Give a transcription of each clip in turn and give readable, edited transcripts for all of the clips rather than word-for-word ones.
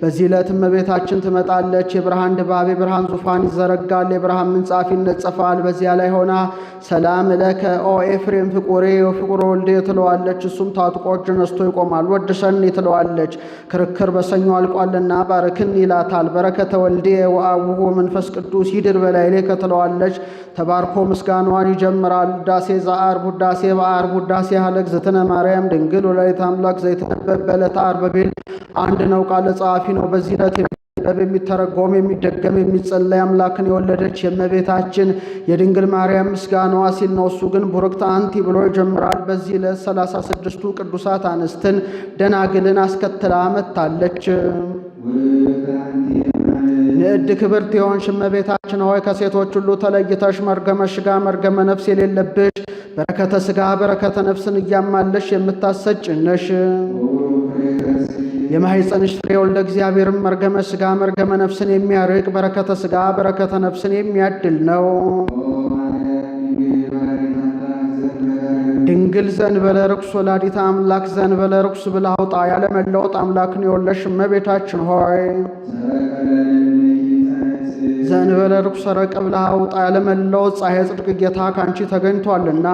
በዚህ ዕለት እመቤታችን ትመጣለች። የብርሃን ድባብ የብርሃን ዙፋን ይዘረጋል፣ የብርሃን ምንጻፍ ይነጸፋል። በዚያ ላይ ሆና ሰላም ለከ ኦ ኤፍሬም ፍቁሬ ወፍቁረ ወልዴ ትለዋለች። እሱም ታጥቆ እጅ ነስቶ ይቆማል። ወድሰኒ ትለዋለች። ክርክር በሰኞ አልቋልና ባርክን ይላታል። በረከተ ወልዴ ወአቡሁ መንፈስ ቅዱስ ይድር በላይሌ ትለዋለች። ተባርኮ ምስጋናዋን ይጀምራል። ውዳሴ ዘዓርብ ውዳሴ በዓርብ ውዳሴ ሀለቅ ዘትነ ማርያም ድንግል ወላዲተ አምላክ ዘይትነበብ በዕለተ ዓርብ ቢል አንድ ነው፣ ቃለ ጸሐፊ ነው። በዚህ ዕለት የሚተረጎም የሚደገም የሚጸለይ አምላክን የወለደች የእመቤታችን የድንግል ማርያም ምስጋናዋ ሲል ነው። እሱ ግን ቡርክት አንቲ ብሎ ይጀምራል። በዚህ ዕለት 36ቱ ቅዱሳት አንስትን ደናግልን አስከትላ መጥታለች። ንዕድ ክብርት የሆንሽ እመቤታችን ሆይ ከሴቶች ሁሉ ተለይተሽ መርገመ ሥጋ መርገመ ነፍስ የሌለብሽ በረከተ ሥጋ በረከተ ነፍስን እያማለሽ የምታሰጭ ነሽ። የማኅፀንሽ ፍሬ ወልደ እግዚአብሔርም መርገመ ሥጋ መርገመ ነፍስን የሚያርቅ በረከተ ሥጋ በረከተ ነፍስን የሚያድል ነው። ድንግል ዘእንበለ ርኩስ ወላዲተ አምላክ ዘእንበለ ርኩስ ብላ አውጣ ያለመለወጥ አምላክን የወለድሽ እመቤታችን ሆይ ዘእንበለ ርኩስ ሰረቀ ብላ አውጣ ያለመለወጥ ፀሐየ ጽድቅ ጌታ ካንቺ ተገኝቷልና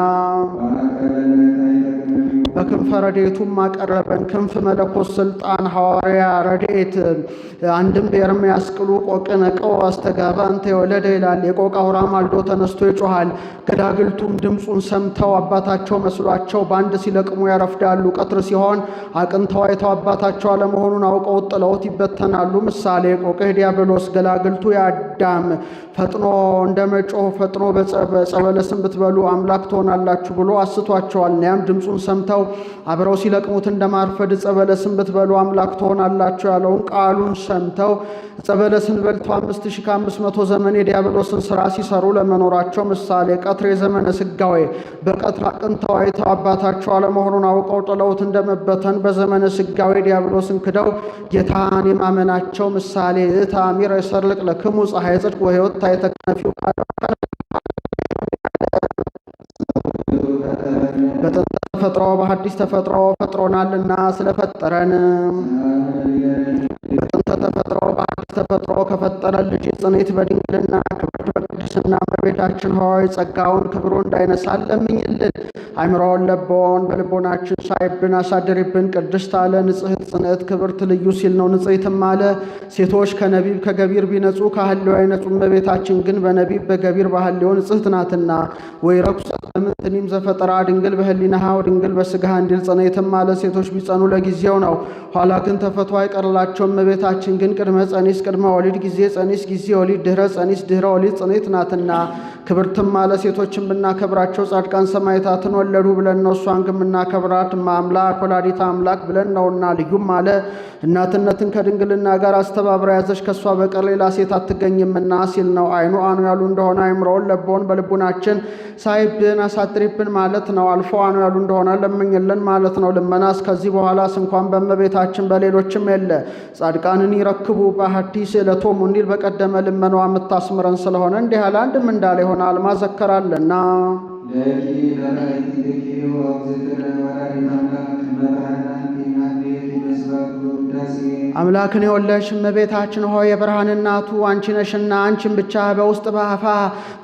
በክንፈ ረድኤቱም አቀረበን። ክንፍ መለኮት ስልጣን ሐዋርያ ረድኤት አንድም በኤርምያስ ቅሉ ቆቅ ነቀው አስተጋባ እንተ የወለደ ይላል። የቆቅ አውራ ማልዶ ተነስቶ ይጮሃል። ገዳግልቱም ድምፁን ሰምተው አባታቸው መስሏቸው በአንድ ሲለቅሙ ያረፍዳሉ። ቀትር ሲሆን አቅንተው አይተው አባታቸው አለመሆኑን አውቀው ጥለውት ይበተናሉ። ምሳሌ ቆቅህ ዲያብሎስ ገላግልቱ የአዳም ፈጥኖ እንደ መጮህ ፈጥኖ በጸበለስም ብትበሉ አምላክ ትሆናላችሁ ብሎ አስቷቸዋል። ያም ድምፁን ሰምተው አብረው ሲለቅሙት እንደማርፈድ ጸበለስን ብትበሉ አምላክ ትሆናላችሁ ያለውን ቃሉን ሰምተው ጸበለስን በልተው 5500 ዘመን የዲያብሎስን ሥራ ሲሰሩ ለመኖራቸው ምሳሌ ቀትር የዘመነ ስጋዌ በቀትር አቅንተው አይተው አባታቸው አለመሆኑን አውቀው ጥለውት እንደመበተን በዘመነ ስጋዌ ዲያብሎስን ክደው ጌታን የማመናቸው ምሳሌ እታሚረ ሰርልቅ ለክሙ ፀሐይ ጽድቅ ወሕይወት ታይተከነፊው በጥንተ ተፈጥሮ በሐዲስ ተፈጥሮ ፈጥሮናልና ስለፈጠረን በጥንተ ተፈጥሮ በሐዲስ ተፈጥሮ ከፈጠረን ልጅ ጽኔት በድንግልና ክብርት በቅድስና እመቤታችን ሆይ ጸጋውን ክብሩ እንዳይነሳን ለምኝልን። አእምሮውን ለቦን በልቦናችን ሳይብን አሳድሪብን። ቅድስት አለ ንጽሕት ጽንዕት ክብርት ልዩ ሲል ነው። ንጽሕትም አለ ሴቶች ከነቢብ ከገቢር ቢነጹ ከሐልዮ አይነጹ። እመቤታችን ግን በነቢብ በገቢር በሐልዮ ንጽሕት ናትና። ወይ ረኩሰት በምንትኒም ዘፈጠራ ድንግል በህሊናሃ ድንግል በሥጋሃ እንዲል ጽኔትም አለ ሴቶች ቢጸኑ ለጊዜው ነው፣ ኋላ ግን ተፈቶ አይቀርላቸው። እመቤታችን ግን ቅድመ ጸኒስ ቅድመ ወሊድ ጊዜ ጸኒስ ጊዜ ወሊድ ድኅረ ጸኒስ ድኅረ ወሊድ ጽኔት ናትና። ክብርትም አለ ሴቶችን ብናከብራቸው ጻድቃን ሰማዕታትን ወለዱ ብለን ነው። እሷን ግን ብናከብራት አምላክ ወላዲተ አምላክ ብለን ነውና። ልዩም አለ እናትነትን ከድንግልና ጋር አስተባብራ ያዘች ከእሷ በቀር ሌላ ሴት አትገኝምና ሲል ነው። አይኑ አኑ ያሉ እንደሆነ አይምሮውን ለቦን በልቡናችን ሳይብን አሳድሪብን ማለት ነው። አልፎ አኑ ያሉ እንደሆነ ለምኝልን ማለት ነው። ልመናስ ከዚህ በኋላስ እንኳን በእመቤታችን በሌሎችም የለ። ጻድቃንን ይረክቡ በሐዲስ ዕለቶሙ እንዲል በቀደመ ልመናዋ የምታስምረን ስለሆነ እንዲህ ያለ አንድም እንዳለ ይሆናል ማዘከራለና አምላክን የወለድሽ እመቤታችን ሆይ የብርሃን እናቱ አንቺ ነሽና አንቺን ብቻ በውስጥ በአፋ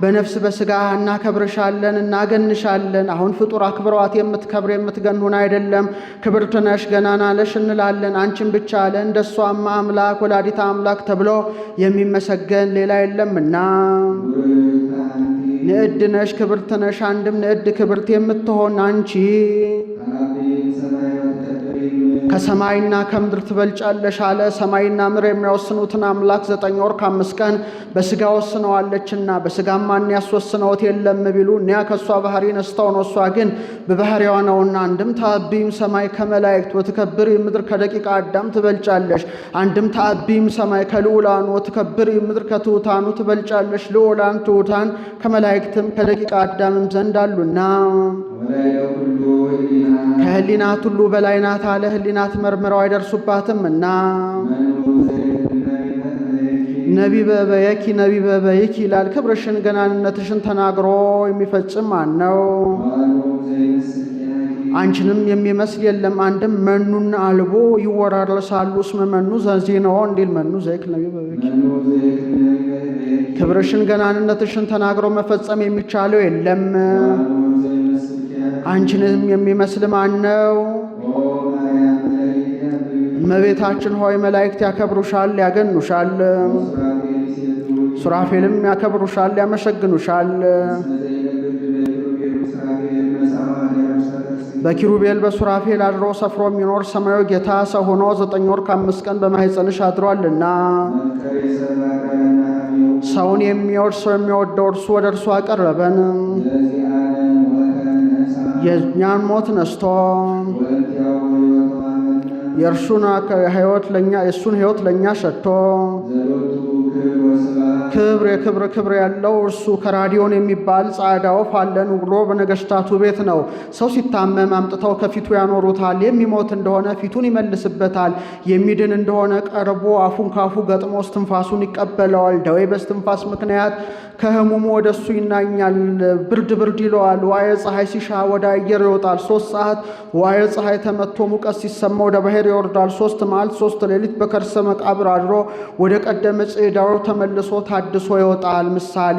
በነፍስ በሥጋ እናከብርሻለን እናገንሻለን። አሁን ፍጡር አክብሯት የምትከብር የምትገኑን አይደለም። ክብርት ነሽ ገናና ነሽ እንላለን። አንቺን ብቻ አለ እንደሷማ አምላክ ወላዲተ አምላክ ተብሎ የሚመሰገን ሌላ የለምና። ንዕድ ነሽ ክብርት ነሽ አንድም ንዕድ ክብርት የምትሆን አንቺ ከሰማይና ከምድር ትበልጫለሽ አለ። ሰማይና ምድር የሚያወስኑትን አምላክ 9 ወር ከ5 ቀን በሥጋ ወስነዋለችና በሥጋም ማን ያስወስነውት የለም ቢሉ እኒያ ከእሷ ባህሪ ነስተው ነው። እሷ ግን በባህሪዋ ነውና። አንድም ታቢም ሰማይ ከመላእክት ወትከብር ምድር ከደቂቃ አዳም ትበልጫለሽ። አንድም ታቢም ሰማይ ከልዑላን ወትከብር ምድር ከትሑታኑ ትበልጫለሽ። ልዑላን ትሑታን ከመላእክትም ከደቂቃ አዳምም ዘንድ አሉና። ከህሊናት ሁሉ በላይ ናት አለ። ህሊናት መርምረው አይደርሱባትም እና ነቢበ በየኪ ነቢበ በይኪ ይላል። ክብርሽን ገናንነትሽን ተናግሮ የሚፈጽም ማን ነው? አንቺንም የሚመስል የለም አንድም መኑና አልቦ ይወራረሳሉ እስመ መኑ ዘዜነዎ እንዲል መኑ ዘይክል ነቢይ በበኪ ክብርሽን ገናንነትሽን ተናግሮ መፈጸም የሚቻለው የለም። አንቺንም የሚመስል ማን ነው? እመቤታችን ሆይ መላእክት ያከብሩሻል፣ ያገኑሻል። ሱራፌልም ያከብሩሻል፣ ያመሰግኑሻል። በኪሩቤል በሱራፌል አድሮ ሰፍሮ የሚኖር ሰማያዊ ጌታ ሰው ሆኖ 9 ወር ከ5 ቀን በማኅፀንሽ አድሯልና ሰውን የሚወድ ሰው የሚወደው እርሱ ወደ እርሱ አቀረበን። የእኛን ሞት ነስቶ የእርሱን ሕይወት ለእኛ ሰጥቶ ክብር ያለው እርሱ ከራዲዮን የሚባል ጻዕዳ ወፍ አለን ብሎ በነገሥታቱ ቤት ነው። ሰው ሲታመም አምጥተው ከፊቱ ያኖሩታል። የሚሞት እንደሆነ ፊቱን ይመልስበታል። የሚድን እንደሆነ ቀርቦ አፉን ካፉ ገጥሞ እስትንፋሱን ይቀበለዋል። ደዌ በእስትንፋስ ምክንያት ከህሙሙ ወደ እሱ ይናኛል። ብርድ ይለዋል። ዋየ ፀሐይ ሲሻ ወደ አየር ይወጣል። 3 ሰዓት ዋየ ፀሐይ ተመቶ ሙቀት ሲሰማ ወደ ባሕር ይወርዳል። 3 መዓልት 3 ሌሊት በከርሰ መቃብር አድሮ ወደ ቀደመ ጽዳው ተመልሶ ታድሶ ይወጣል። ምሳሌ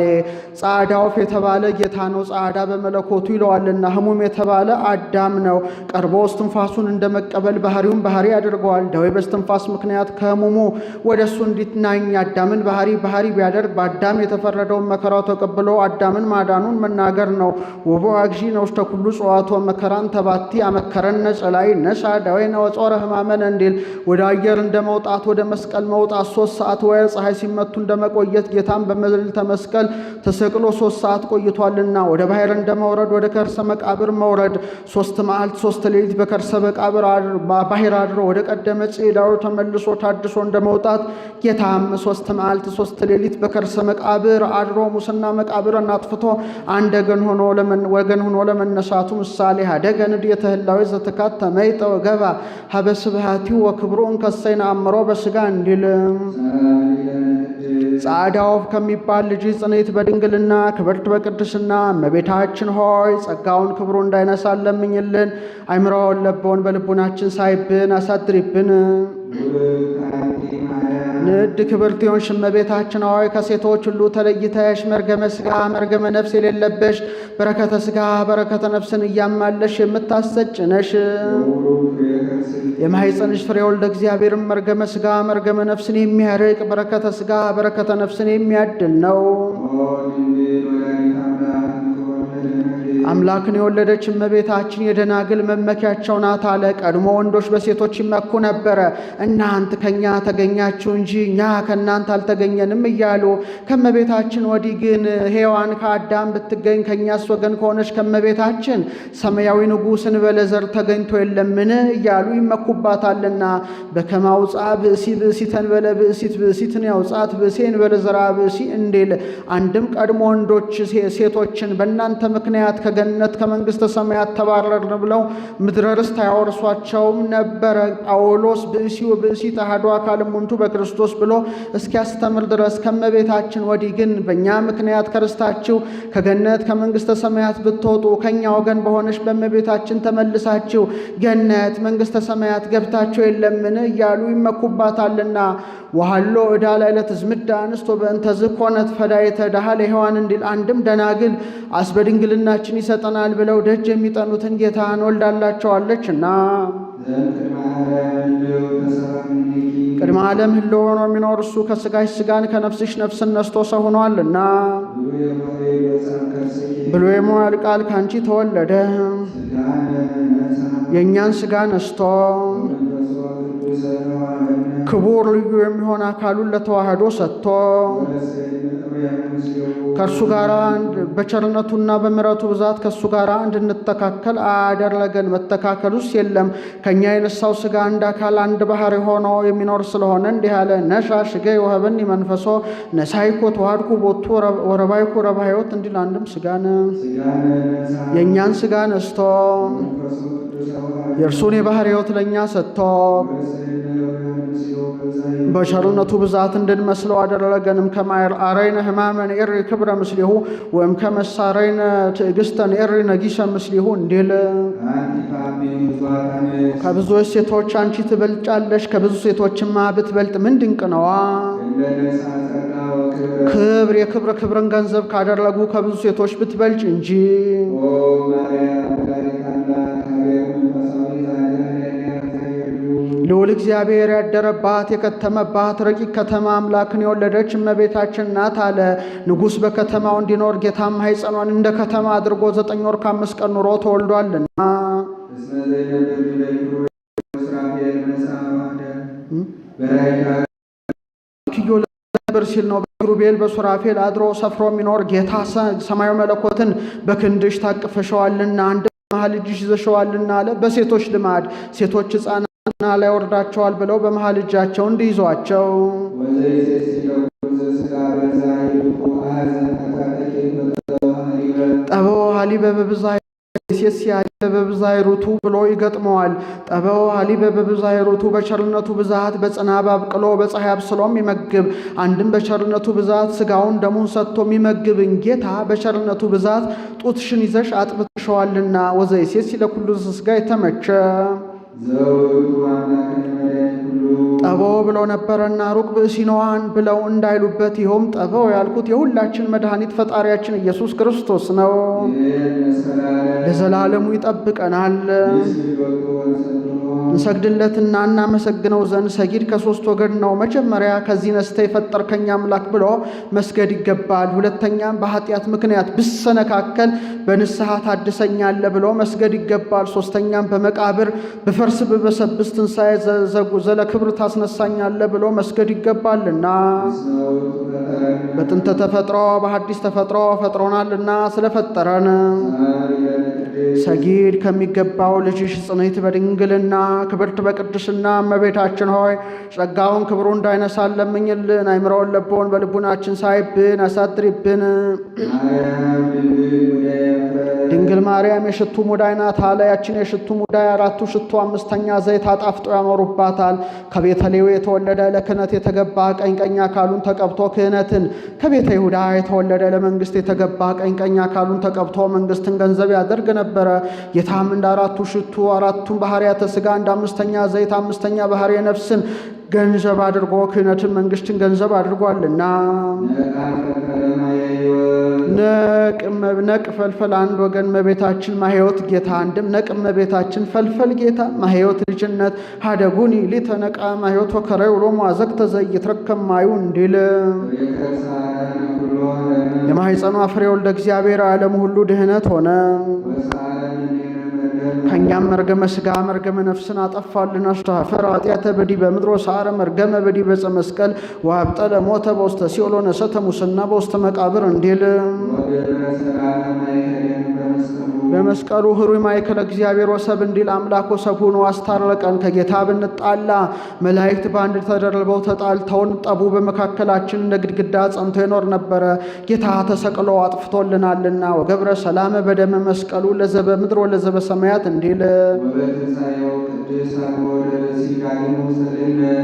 ጻዕዳ ወፍ የተባለ ጌታ ነው። ጻዕዳ በመለኮቱ ይለዋልና ህሙም የተባለ አዳም ነው። ቀርቦ እስትንፋሱን እንደመቀበል ባህሪውን ባህሪ ያደርገዋል። ደዌ በእስትንፋስ ምክንያት ከህሙሙ ወደ እሱ እንዲትናኝ አዳምን ባህሪ ቢያደርግ በአዳም የተፈረደውን መከራው ተቀብሎ አዳምን ማዳኑን መናገር ነው። ወቦ አግዢ ነው ውስተ ኩሉ ጽዋቶ መከራን ተባቲ አመከረነ ጸላይ ነሳ ደዌነ ወጾረ ህማመነ እንዲል ወደ አየር እንደመውጣት ወደ መስቀል መውጣት 3 ሰዓት ወየ ፀሐይ ሲመቱ እንደመቆየት ጌታን በመልዕልተ መስቀል ተሰቅሎ 3 ሰዓት ቆይቷልና ወደ ባሕር እንደመውረድ ወደ ከርሰ መቃብር መውረድ 3 መዓልት 3 ሌሊት በከርሰ መቃብር ባሕር አድሮ ወደ ቀደመ ጽዳው ተመልሶ ታድሶ እንደመውጣት ጌታም 3 መዓልት 3 ሌሊት በከርሰ መቃብር አድሮ ሙስና መቃብርን አጥፍቶ አንድ ወገን ሆኖ ለመነሳቱ ምሳሌ ሀደገ ንድየተ ህላዌ ዘተካተመ ይጠወገባ ሀበስብሃቲው ወክብሩን ከሰይን አምሮ በስጋ እንዲል ጻዕዳ ወፍ ከሚባል ልጅ ጽኔት በድንግልና ክብርት በቅድስና እመቤታችን ሆይ ጸጋውን ክብሩ እንዳይነሳ ለምኝልን። አይምሮውን ለቦን በልቡናችን ሳይብን አሳድሪብን። ንድ ክብርት የሆንሽ እመቤታችን ሆይ ከሴቶች ሁሉ ተለይተሽ መርገመ ሥጋ መርገመ ነፍስ የሌለበሽ በረከተ ሥጋ በረከተ ነፍስን እያማለሽ የምታሰጭ ነሽ። የማኅፀንሽ ፍሬ ወልደ እግዚአብሔርም መርገመ ሥጋ መርገመ ነፍስን የሚያርቅ በረከተ ሥጋ በረከተ ነፍስን የሚያድል ነው። አምላክን የወለደች እመቤታችን የደናግል መመኪያቸው ናት አለ። ቀድሞ ወንዶች በሴቶች ይመኩ ነበረ። እናንት ከኛ ተገኛችሁ እንጂ እኛ ከእናንተ አልተገኘንም እያሉ ከእመቤታችን ወዲህ ግን ሔዋን ከአዳም ብትገኝ ከእኛስ ወገን ከሆነች ከእመቤታችን ሰማያዊ ንጉሥ እንበለ ዘር ተገኝቶ የለምን እያሉ ይመኩባታልና በከመ አውፅአ ብእሲ ብእሲተ እንበለ ብእሲት ብእሲትን ያውጻት ብእሴ እንበለ ዘርአ ብእሲ እንዲል አንድም ቀድሞ ወንዶች ሴቶችን በእናንተ ምክንያት ከገነት ከመንግሥተ ሰማያት ተባረርን ብለው ምድረ ርስት አያወርሷቸውም ነበረ። ጳውሎስ ብእሲ ወብእሲ አሐዱ አካል እሙንቱ በክርስቶስ ብሎ እስኪያስተምር ድረስ ከእመቤታችን ወዲህ ግን በእኛ ምክንያት ከርስታችሁ ከገነት ከመንግሥተ ሰማያት ብትወጡ ከእኛ ወገን በሆነች በእመቤታችን ተመልሳችሁ ገነት መንግሥተ ሰማያት ገብታችሁ የለምን እያሉ ይመኩባታልና ወሃሎ ዕዳ ላይ ለትዝምዳ አንስቶ በእንተ ዝኮነት ፈዳይተ ዳሃ ለሔዋን እንዲል አንድም ደናግል አስበድንግልናችን ይሰጠናል ብለው ደጅ የሚጠኑትን ጌታን ወልዳላቸዋለችና ቅድመ ዓለም ህልው ሆኖ የሚኖር እሱ ከሥጋሽ ሥጋን ከነፍስሽ ነፍስን ነስቶ ሰው ሆኗልና ብሎ የሞያል ቃል ካንቺ ተወለደ። የእኛን ሥጋ ነስቶ ክቡር ልዩ የሚሆን አካሉን ለተዋህዶ ሰጥቶ ከእርሱ ጋር በቸርነቱና በምሕረቱ ብዛት ከእሱ ጋር እንድንተካከል አደረገን። መተካከሉስ የለም ከእኛ የነሳው ሥጋ አንድ አካል አንድ ባሕርይ ሆኖ የሚኖር ስለሆነ እንዲህ አለ። ነሻ ሥጋዬ ወሀበኒ መንፈሶ ነሳይኮ ተዋህድኩ ቦቱ ወረባይኩ ረባ ሕይወት እንዲል አንድም ሥጋን የእኛን ሥጋ ነስቶ የእርሱን የባሕርይ ሕይወት ለእኛ ሰጥቶ በቸርነቱ ብዛት እንድንመስለው አደረገንም። ከማይር አረይነ ሕማመን ኤሪ ክብረ ምስሊሁ ወይም ከመሳረይነ ትዕግስተን ኤሪ ነጊሰ ምስሊሁ እንዲል ከብዙዎች ሴቶች አንቺ ትበልጫለሽ፣ ከብዙ ሴቶችማ ብትበልጥ ምን ድንቅ ነዋ። ክብር የክብርን ገንዘብ ካደረጉ ከብዙ ሴቶች ብትበልጭ እንጂ። ልዑል እግዚአብሔር ያደረባት የከተመባት ረቂቅ ከተማ አምላክን የወለደች እመቤታችን ናት አለ። ንጉሥ በከተማው እንዲኖር ጌታም ማኅፀኗን እንደ ከተማ አድርጎ 9 ወር ከ5 ቀን ኑሮ ተወልዷልና። ሲል ነው በኪሩቤል በሱራፌል አድሮ ሰፍሮ የሚኖር ጌታ ሰማያዊ መለኮትን በክንድሽ ታቅፈሸዋልና አንድ መሃል እጅሽ ይዘሸዋልና አለ። በሴቶች ልማድ ሴቶች ሕፃናትና ላይ ወርዳቸዋል ብለው በመሃል እጃቸው እንዲይዟቸው ጠበው ሀሊበ በብዛ ሴሲያሊ በብዛይሩቱ ብሎ ይገጥመዋል። ጠበው ሀሊበ በብዛይሩቱ በቸርነቱ ብዛት በጽናብ አብቅሎ በፀሐይ አብስሎም ይመግብ። አንድም በቸርነቱ ብዛት ስጋውን ደሙን ሰጥቶ የሚመግብን ጌታ በቸርነቱ ብዛት ጡትሽን ይዘሽ አጥብተሸዋልና ወዘይሴሲ ለኩሉ ስጋ የተመቸ ጠበው ብለው ነበረና ሩቅ ብእሲነዋን ብለው እንዳይሉበት ይኸውም ጠበው ያልኩት የሁላችን መድኃኒት ፈጣሪያችን ኢየሱስ ክርስቶስ ነው። ለዘላለሙ ይጠብቀናል። እንሰግድለትና እናመሰግነው ዘንድ ሰጊድ ከሦስት ወገን ነው። መጀመሪያ ከዚህ ነስተ የፈጠርከኝ አምላክ ብሎ መስገድ ይገባል። ሁለተኛም በኃጢአት ምክንያት ብሰነካከል በንስሐ ታድሰኛለ ብሎ መስገድ ይገባል። ሦስተኛም በመቃብር ብፈርስ ብበሰብስ ትንሣኤ ዘለ ክብር ታስነሳኛለ ብሎ መስገድ ይገባልና በጥንተ ተፈጥሮ በሐዲስ ተፈጥሮ ፈጥሮናልና ስለፈጠረን ሰጊድ ከሚገባው ልጅሽ ጽንዕት በድንግልና ክብርት በቅድስና እመቤታችን ሆይ ጸጋውን ክብሩ እንዳይነሳን ለምኝልን። አይምረውን ለቦን በልቡናችን ሳይብን አሳድሪብን። ድንግል ማርያም የሽቱ ሙዳይ ናት አለ። ያችን የሽቱ ሙዳይ 4ቱ ሽቱ 5ኛ ዘይት አጣፍጦ ያኖሩባታል። ከቤተ ሌዊ የተወለደ ለክህነት የተገባ ቀኝ አካሉን ተቀብቶ ክህነትን፣ ከቤተ ይሁዳ የተወለደ ለመንግስት የተገባ ቀኝ አካሉን ተቀብቶ መንግስትን ገንዘብ ያደርግ ነበረ። ጌታም እንደ 4ቱ ሽቱ 4ቱን ባህርያተ ሥጋ እንደ 5ኛ ዘይት 5ኛ ባህርየ ነፍስን ገንዘብ አድርጎ ክህነትን መንግስትን ገንዘብ አድርጓልና ነቅ ፈልፈል አንድ ወገን እመቤታችን ማህይወት ጌታ አንድም ነቅ እመቤታችን ፈልፈል ጌታ ማህይወት ልጅነት ሀደጉኒ ሊተነቃ ማህይወት ወከረይ ውሎ ማዘግ ተዘይትረከም ማዩ እንዲል የማህፀኗ ፍሬ ወልደ እግዚአብሔር ዓለም ሁሉ ድህነት ሆነ። ከእኛም መርገመ ሥጋ መርገመ ነፍስን አጠፋልን። አስተኀፈረ ኃጢአተ በዲበ ምድር ወሰዓረ መርገመ በዲበ ዕፀ መስቀል ወአብጠለ ሞተ በውስተ ሲኦል ወነሰተ ሙስና በውስተ መቃብር እንዲል በመስቀሉ ህሩይ ማእከለ እግዚአብሔር ወሰብ እንዲል አምላክ ወሰብ ሆኖ አስታረቀን። ከጌታ ብንጣላ መላእክት በአንድ ተደርበው ተጣልተውን ጠቡ በመካከላችን እንደ ግድግዳ ጸንቶ ይኖር ነበረ። ጌታ ተሰቅሎ አጥፍቶልናልና ወገብረ ሰላመ በደመ መስቀሉ ለዘበ ምድር ወለዘበ ሰማያት እንዲል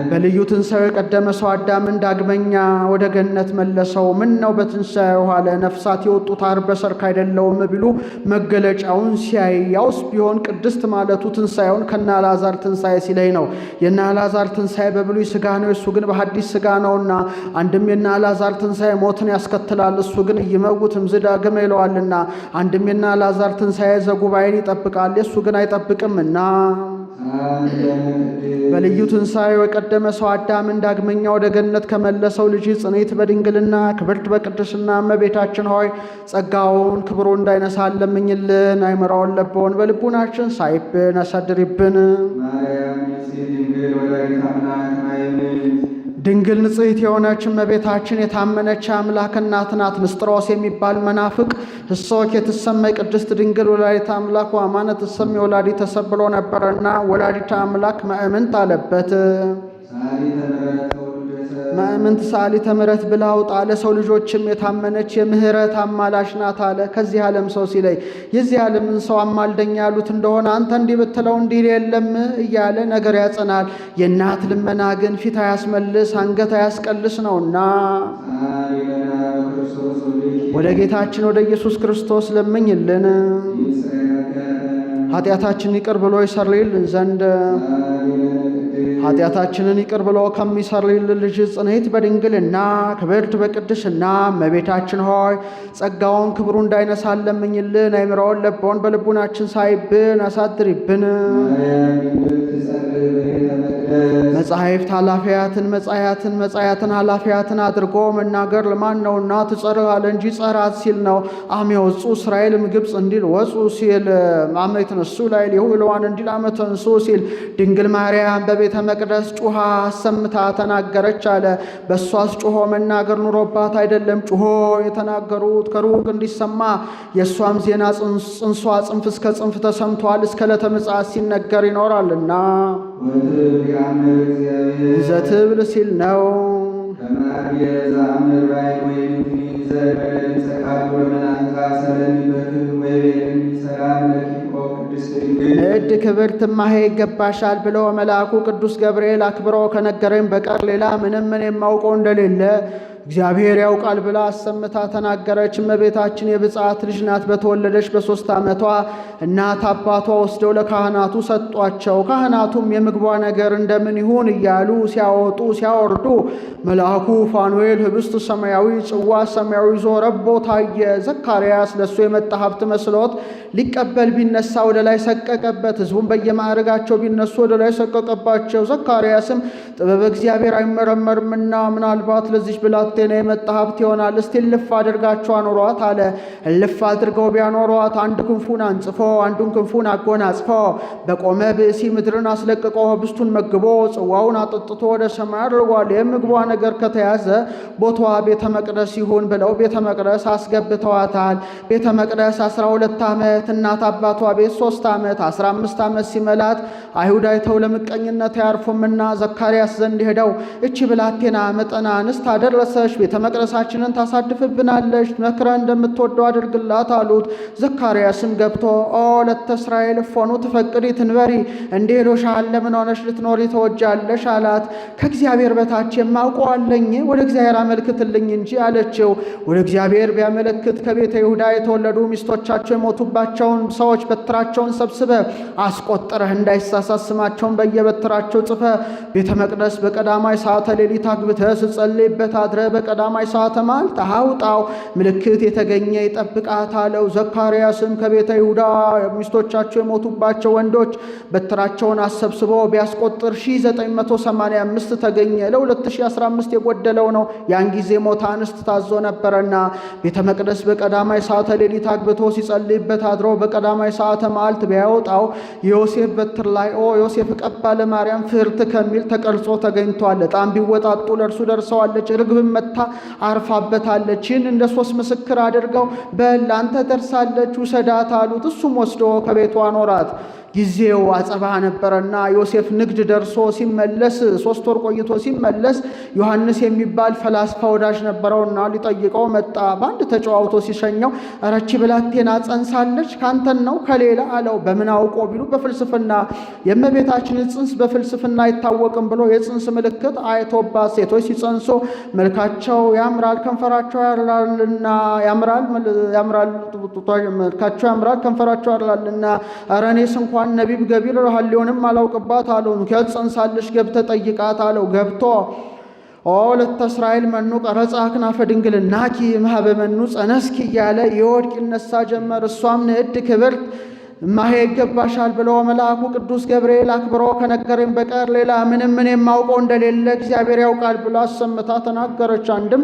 በልዩ ትንሣኤው የቀደመ ሰው አዳምን ዳግመኛ ወደ ገነት መለሰው። ምን ነው በትንሣኤው ኋለ ነፍሳት የወጡት ዓርበ ሰርክ አይደለውም ቢሉ መገለጫውን ሲያይ ያውስ ቢሆን ቅድስት ማለቱ ትንሣኤውን ከነ አልዓዛር ትንሣኤ ሲለይ ነው። የነ አልዓዛር ትንሣኤ በብሉይ ሥጋ ነው፣ እሱ ግን በሐዲስ ሥጋ ነውና አንድም የነ አልዓዛር ትንሣኤ ሞትን ያስከትላል፣ እሱ ግን ይመውትም ዝዳግመ ይለዋልና አንድም የነ አልዓዛር ትንሣኤ ዘጉባኤን ይጠብቃል፣ የእሱ ግን አይጠብቅምና በልዩ ትንሣኤው የቀደመ ሰው አዳምን ዳግመኛ ወደ ገነት ከመለሰው ልጅ ጽንዕት በድንግልና ክብርት በቅድስና እመቤታችን ሆይ ጸጋውን ክብሩ እንዳይነሳን ለምኝልን። አይምራውን ለቦን በልቡናችን ሳይብን አሳድሪብን። ድንግል ንጽሕት የሆነች እመቤታችን የታመነች አምላክ እናት ናት። ንስጥሮስ የሚባል መናፍቅ ሕሶክ የተሰማይ ቅድስት ድንግል ወላዲተ አምላክ ወአማነ ትሰሚ ወላዲተ ሰብ ብሎ ነበረና ወላዲተ አምላክ መእምንት አለበት። ምን ትሳሊተ ምሕረት ብላ አውጣ ለሰው ልጆችም የታመነች የምህረት አማላሽ ናት አለ። ከዚህ ዓለም ሰው ሲለይ የዚህ ዓለምን ሰው አማልደኝ ያሉት እንደሆነ አንተ እንዲህ ብትለው እንዲህ የለም እያለ ነገር ያጸናል። የእናት ልመና ግን ፊት አያስመልስ አንገት አያስቀልስ ነውና ወደ ጌታችን ወደ ኢየሱስ ክርስቶስ ለምኝልን ኃጢአታችንን ይቅር ብሎ ይሰርይልን ዘንድ ኃጢአታችንን ይቅር ብሎ ከሚሰርይልን ልጅ ጽንዕት በድንግልና ክብርት በቅድስና እመቤታችን ሆይ ጸጋውን ክብሩ እንዳይነሳን ለምኝልን። አይምሮውን ለቦን በልቡናችን ሳይብን አሳድሪብን። መጻሕፍት ኃላፊያትን መጻያትን ኃላፊያትን አድርጎ መናገር ልማን ነውና ትጸርህ አለ እንጂ ጸራት ሲል ነው። አመ የወፁ እስራኤልም ግብፅ እንዲል ወፁ ሲል አመ የተነሱ ላይ ሊሁልዋን እንዲል አመ ተንሱ ሲል ድንግል ማርያም በቤተ መቅደስ ጩኻ አሰምታ ተናገረች አለ። በእሷስ ጩሆ መናገር ኑሮባት አይደለም። ጩሆ የተናገሩት ከሩቅ እንዲሰማ የእሷም ዜና ጽንሷ ጽንፍ እስከ ጽንፍ ተሰምቷል። እስከ ዕለተ ምጽአት ሲነገር ይኖራልና ዘትብል ሲል ነው። ንዕድ ክብርት እማሄ ይገባሻል ብሎ መልአኩ ቅዱስ ገብርኤል አክብሮ ከነገረኝ በቀር ሌላ ምንም ምን የማውቀው እንደሌለ እግዚአብሔር ያውቃል ብላ አሰምታ ተናገረች። እመቤታችን የብፅዓት ልጅ ናት። በተወለደች በ3 ዓመቷ እናት አባቷ ወስደው ለካህናቱ ሰጧቸው። ካህናቱም የምግቧ ነገር እንደምን ይሁን እያሉ ሲያወጡ ሲያወርዱ መልአኩ ፋኑኤል ህብስት ሰማያዊ ጽዋ ሰማያዊ ይዞ ረቦ ታየ። ዘካርያስ ለእሱ የመጣ ሀብት መስሎት ሊቀበል ቢነሳ ወደ ላይ ሰቀቀበት። ሕዝቡም በየማዕረጋቸው ቢነሱ ወደ ላይ ሰቀቀባቸው። ዘካርያስም ጥበብ እግዚአብሔር አይመረመርምና ምናልባት ለዚች ብላት የመጣ ሀብት ይሆናል፣ እስቲ እልፍ አድርጋቸው አኖሯት አለ። እልፍ አድርገው ቢያኖሯት አንድ ክንፉን አንጽፎ አንዱን ክንፉን አጎናጽፎ በቆመ ብእሲ ምድርን አስለቅቆ ህብስቱን መግቦ ጽዋውን አጠጥቶ ወደ ሰማይ አድርጓል። የምግቧ ነገር ከተያዘ ቦታዋ ቤተ መቅደስ ይሁን ብለው ቤተ መቅደስ አስገብተዋታል። ቤተ መቅደስ 12 ዓመት እናት አባቷ ቤት 3 ዓመት 15 ዓመት ሲመላት አይሁድ አይተው ለምቀኝነት ያርፉምና ዘካርያስ ዘንድ ሄደው እቺ ብላቴና መጠና አንስት አደረሰ ቤተ መቅደሳችንን ታሳድፍብናለች፣ መክረ እንደምትወደው አድርግላት አሉት። ዘካርያስም ገብቶ ኦ ለተ እስራኤል እፎኑ ትፈቅዲ ትንበሪ እንዲህ ይሉሻል፣ ለምን ሆነሽ ልትኖሪ ተወጃለሽ አላት። ከእግዚአብሔር በታች የማውቀው አለኝ፣ ወደ እግዚአብሔር አመልክትልኝ እንጂ አለችው። ወደ እግዚአብሔር ቢያመለክት ከቤተ ይሁዳ የተወለዱ ሚስቶቻቸው የሞቱባቸውን ሰዎች በትራቸውን ሰብስበ አስቆጥረህ እንዳይሳሳት ስማቸውን በየበትራቸው ጽፈ ቤተ መቅደስ በቀዳማይ ሰዓተ ሌሊት አግብተህ ስጸልይበት አድረ በቀዳማይ ሰዓተ መዓልት አውጣው፣ ምልክት የተገኘ ይጠብቃት አለው። ዘካርያስም ከቤተ ይሁዳ ሚስቶቻቸው የሞቱባቸው ወንዶች በትራቸውን አሰብስቦ ቢያስቆጥር 1985 ተገኘ። ለ2015 የጎደለው ነው። ያን ጊዜ ሞተ አንስት ታዞ ነበረና ቤተ መቅደስ በቀዳማይ ሰዓተ ሌሊት አግብቶ ሲጸልይበት አድሮ በቀዳማይ ሰዓተ መዓልት ቢያወጣው የዮሴፍ በትር ላይ ኦ ዮሴፍ ቀባ ለማርያም ፍርት ከሚል ተቀርጾ ተገኝቷል። ዕጣም ቢወጣጡ ለእርሱ ደርሰዋለች። ርግብም መታ አርፋበታለች። ይህን እንደ 3 ምስክር አድርገው በል አንተ ደርሳለች ውሰዳት አሉት። እሱም ወስዶ ከቤቷ አኖራት። ጊዜው አጸባ ነበረና ዮሴፍ ንግድ ደርሶ ሲመለስ 3 ወር ቆይቶ ሲመለስ ዮሐንስ የሚባል ፈላስፋ ወዳጅ ነበረውና ሊጠይቀው መጣ። በአንድ ተጨዋውቶ ሲሸኘው ረቺ ብላቴና ጸንሳለች ካንተን ነው ከሌላ አለው። በምን አውቆ ቢሉ በፍልስፍና የእመቤታችን ጽንስ በፍልስፍና አይታወቅም ብሎ የጽንስ ምልክት አይቶባት ሴቶች ሲጸንሶ መልካቸው ያምራል ከንፈራቸው ያርላልና መልካቸው ያምራል ከንፈራቸው ያርላልና አረኔስ እንኳን ነቢብ ገቢር ሀሊዮንም አላውቅባት አለው። ምክንያት ጸንሳለሽ ገብተ ጠይቃት አለው። ገብቶ ኦ ለተ እስራኤል መኑ ቀረጻ ክናፈ ድንግልናኪ ማህበ መኑ ጸነስኪ እያለ የወድቅ ይነሳ ጀመር። እሷም ንዕድ ክብርት እማሄ ይገባሻል ብሎ መልአኩ ቅዱስ ገብርኤል አክብሮ ከነገረኝ በቀር ሌላ ምንም ምን የማውቀው እንደሌለ እግዚአብሔር ያውቃል ብሎ አሰምታ ተናገረች። አንድም